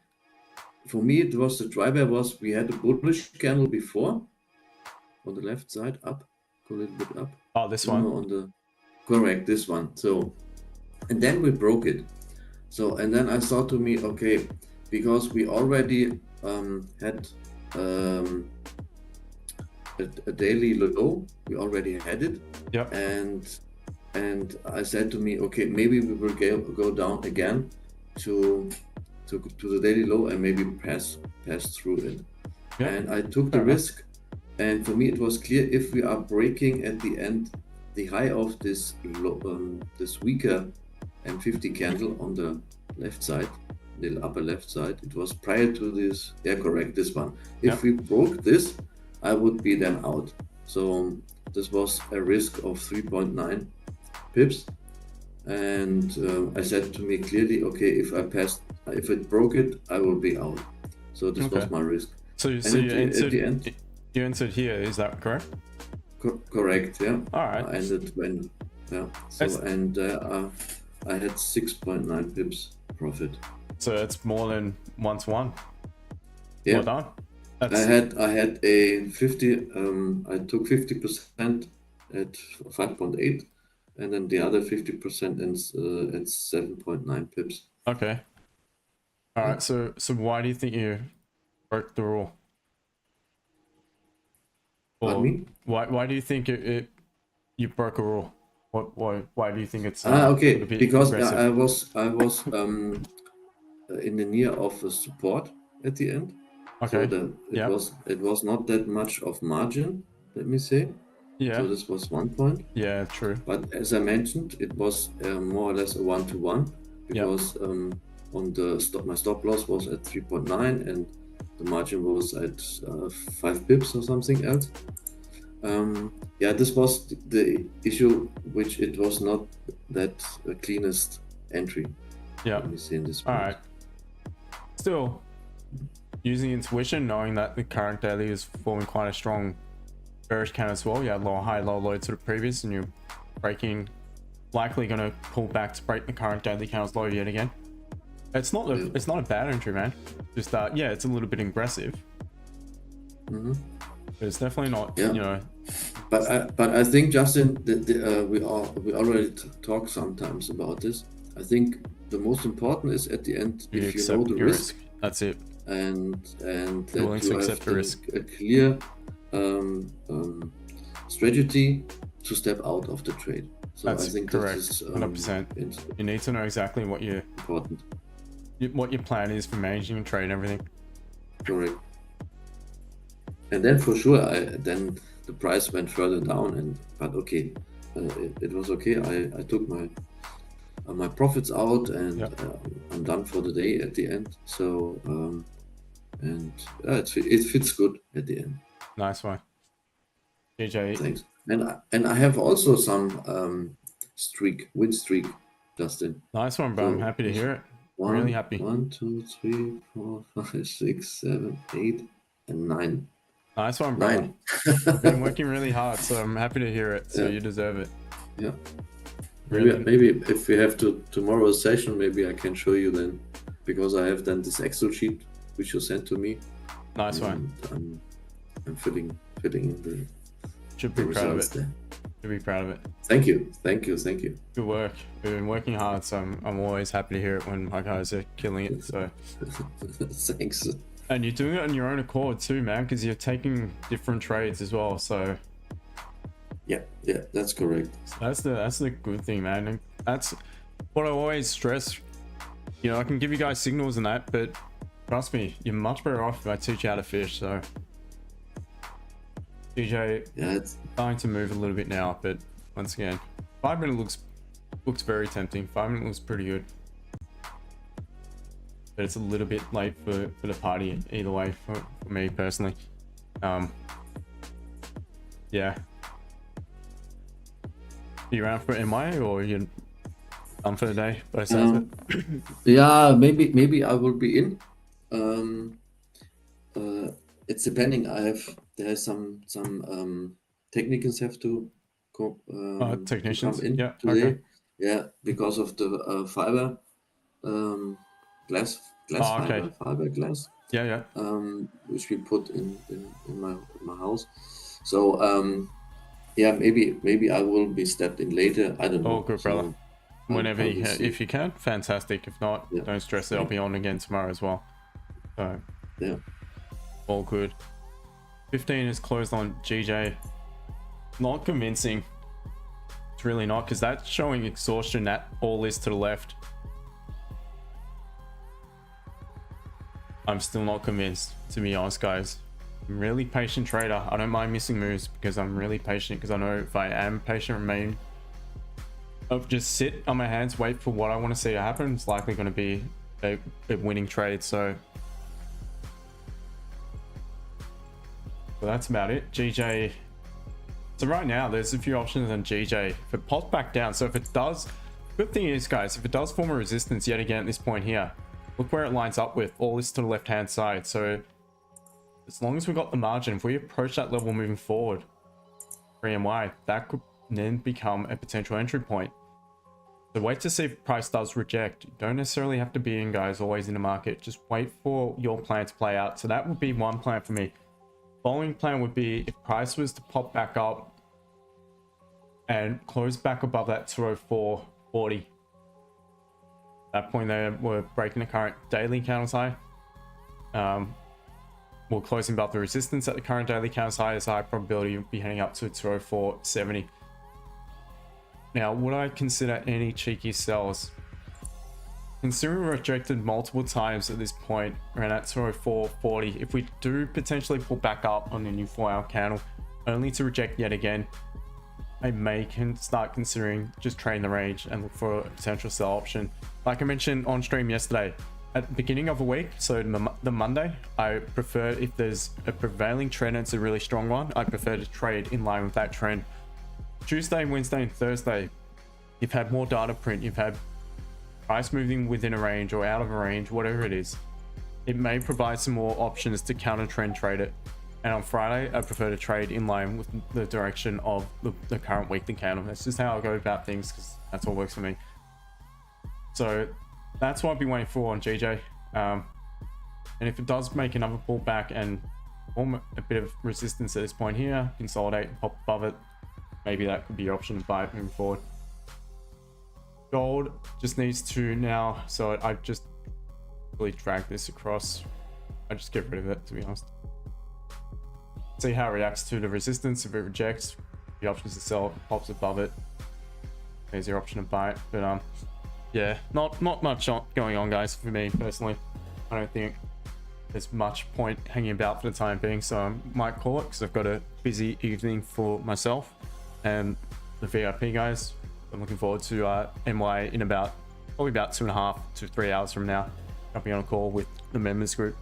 for me, it was the driver was we had a bullish candle before on the left side, up, go a little bit up. Oh, this one. On the correct, this one. So, and then we broke it. So, and then I thought to me, okay, because we already had a daily low, we already had it. Yep. And I said to me, okay, maybe we will go down again to the daily low and maybe pass through it. Yep. And I took the risk. And for me, it was clear if we are breaking at the end the high of this this weaker M50 candle on the left side, the upper left side, it was prior to this. Yeah, correct, this one. If we broke this, I would be then out. So this was a risk of 3.9 pips. And I said to me clearly, okay, if it broke it, I will be out. So this was my risk. So And you at the end, you entered here, is that correct? correct, yeah. All right. I ended when, yeah. So and I had 6.9 pips profit. So it's more than 1-to-1. Yeah. Well done. I had a 50. I took 50% at 5.8, and then the other 50% at 7.9 pips. Okay. All right. So why do you think you broke the rule? Pardon me? Why do you think you broke a rule? Why do you think it's okay, a bit because aggressive? I was in the near of a support at the end. Okay. So it was not that much of margin, let me say. Yeah. So this was 1 point. Yeah, true. But as I mentioned, it was more or less a 1-to-1 because on the my stop loss was at 3.9 and the margin was at 5 pips or something else. Yeah, this was the issue, which it was not that cleanest entry. Yeah. Let me see in this All point. right. Still, using intuition, knowing that the current daily is forming quite a strong bearish candle as well. You had low high, low low to the previous, and you're breaking, likely going to pull back to break the current daily candles low yet again. It's not a bad entry, man. Just yeah, it's a little bit aggressive. But it's definitely not, you know. But I think, Justin, we already talk sometimes about this. I think the most important is at the end, if you know the risk. That's it. And that willing to you accept have the risk. a clear strategy to step out of the trade. So That's I think correct. that is 100%. You need to know exactly what your plan is for managing and trading everything. Correct. And then for sure, then the price went further down, but okay, it was okay. I took my profits out, and I'm done for the day at the end. So it fits good at the end. Nice one, GJ. Thanks. And I have also some win streak, Justin. Nice one, bro. So I'm happy to hear it. Really happy. 1, 2, 3, 4, 5, 6, 7, 8, and 9. Nice one, bro. You've been working really hard, so I'm happy to hear it. So you deserve it. Yeah. Maybe if we have tomorrow's session, maybe I can show you then, because I have done this Excel sheet which you sent to me. Nice one. I'm filling in the. Should be proud of it. There. Should be proud of it. Thank you. Good work. We've been working hard, so I'm always happy to hear it when my guys are killing it. So thanks. And you're doing it on your own accord too, man, because you're taking different trades as well. So yeah, that's correct. So that's the good thing, man. And that's what I always stress. You know, I can give you guys signals and that, but trust me, you're much better off if I teach you how to fish. So DJ, it's starting to move a little bit now, but once again, 5 minute looks very tempting. 5 minute looks pretty good, but it's a little bit late for the party either way for me personally. Yeah. Are you around for MI or are you done for the day? Yeah, maybe I will be in. It's depending. There's some technicians have to go. Technicians, come in yeah, today. Okay. Yeah, because of the fiber glass fiber glass. Yeah. Which we put in my house. So yeah, maybe I will be stepped in later. I don't know. Oh, good, brother. Whenever if you can, fantastic. If not, don't stress it. I'll be on again tomorrow as well. So yeah, all good. 15 is closed on GJ. Not convincing. It's really not, because that's showing exhaustion at all is to the left. I'm still not convinced, to be honest, guys. I'm really patient trader. I don't mind missing moves because I'm really patient, because I know if I am patient, remain of just sit on my hands, wait for what I want to see happen, it's likely going to be a winning trade. So that's about it. GJ So right now there's a few options on GJ. If it pops back down, so if it does, good thing is guys, if it does form a resistance yet again at this point here, look where it lines up with all this to the left hand side. So as long as we've got the margin, if we approach that level moving forward, 3MY, that could then become a potential entry point. So wait to see if price does reject. You don't necessarily have to be in, guys, always in the market. Just wait for your plan to play out. So that would be one plan for me. Following plan would be if price was to pop back up and close back above that 204.40. At that point there, we're breaking the current daily candles high. We're closing above the resistance at the current daily candles high. There's a high probability of be heading up to 204.70. Now, would I consider any cheeky sells? Considering we rejected multiple times at this point, around at 204.40, if we do potentially pull back up on the new 4-hour candle, only to reject yet again, I may start considering just trading the range and look for a potential sell option. Like I mentioned on stream yesterday, at the beginning of a week, so the Monday, I prefer, if there's a prevailing trend and it's a really strong one, I prefer to trade in line with that trend. Tuesday, Wednesday, and Thursday, you've had more data print, you've had price moving within a range or out of a range, whatever it is. It may provide some more options to counter trend trade it. And on Friday, I prefer to trade in line with the direction of the current weekly candle. That's just how I go about things, because that's what works for me. So that's what I'll be waiting for on GJ. And if it does make another pullback and form a bit of resistance at this point here, consolidate and pop above it, maybe that could be your option to buy it moving forward. Gold just needs to now, so I just really drag this across. I just get rid of it, to be honest. See how it reacts to the resistance. If it rejects, the option is to sell, it pops above it, there's your option to buy it. But yeah, not much going on, guys, for me personally. I don't think there's much point hanging about for the time being, so I might call it, because I've got a busy evening for myself and the VIP guys. I'm looking forward to NY in probably about 2.5 to 3 hours from now. I'll be on a call with the members group.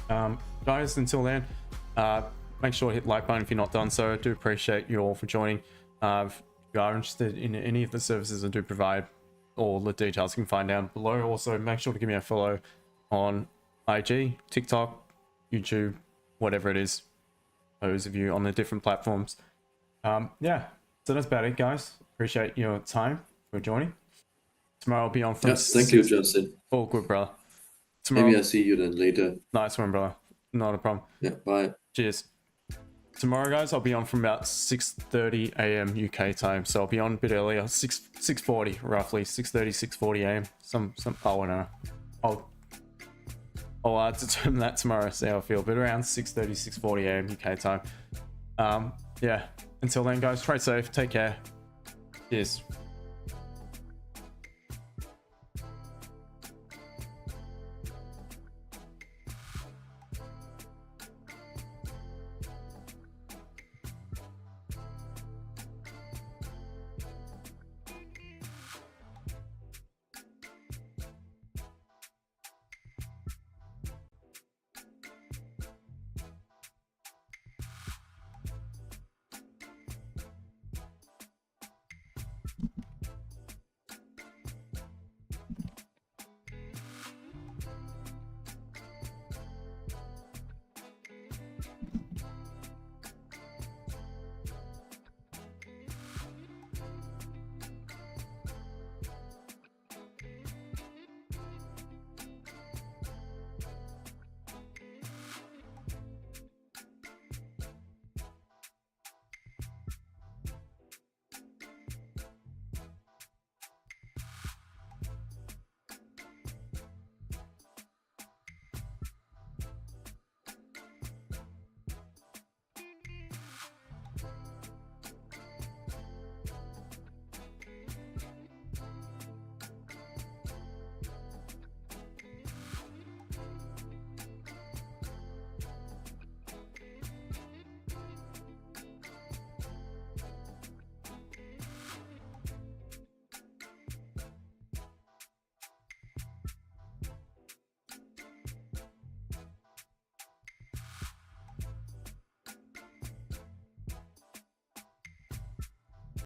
Guys, until then, make sure to hit the like button if you're not done so. I do appreciate you all for joining. If you are interested in any of the services I do provide, all the details you can find down below. Also, make sure to give me a follow on IG, TikTok, YouTube, whatever it is. Those of you on the different platforms. Yeah, so that's about it, guys. Appreciate your time for joining. Tomorrow I'll be on from... Yes, thank you, Justin. All good, brother. Tomorrow... Maybe I'll see you then later. Nice one, brother. Not a problem. Yeah, bye. Cheers. Tomorrow, guys, I'll be on from about 6:30 a.m. UK time, so I'll be on a bit earlier, 6:40 roughly, 6:30, 6:40 a.m. Some oh, I don't know. I'll determine that tomorrow, see how I feel, but around 6:30, 6:40 a.m. UK time. Yeah, until then, guys, trade safe, take care. Cheers.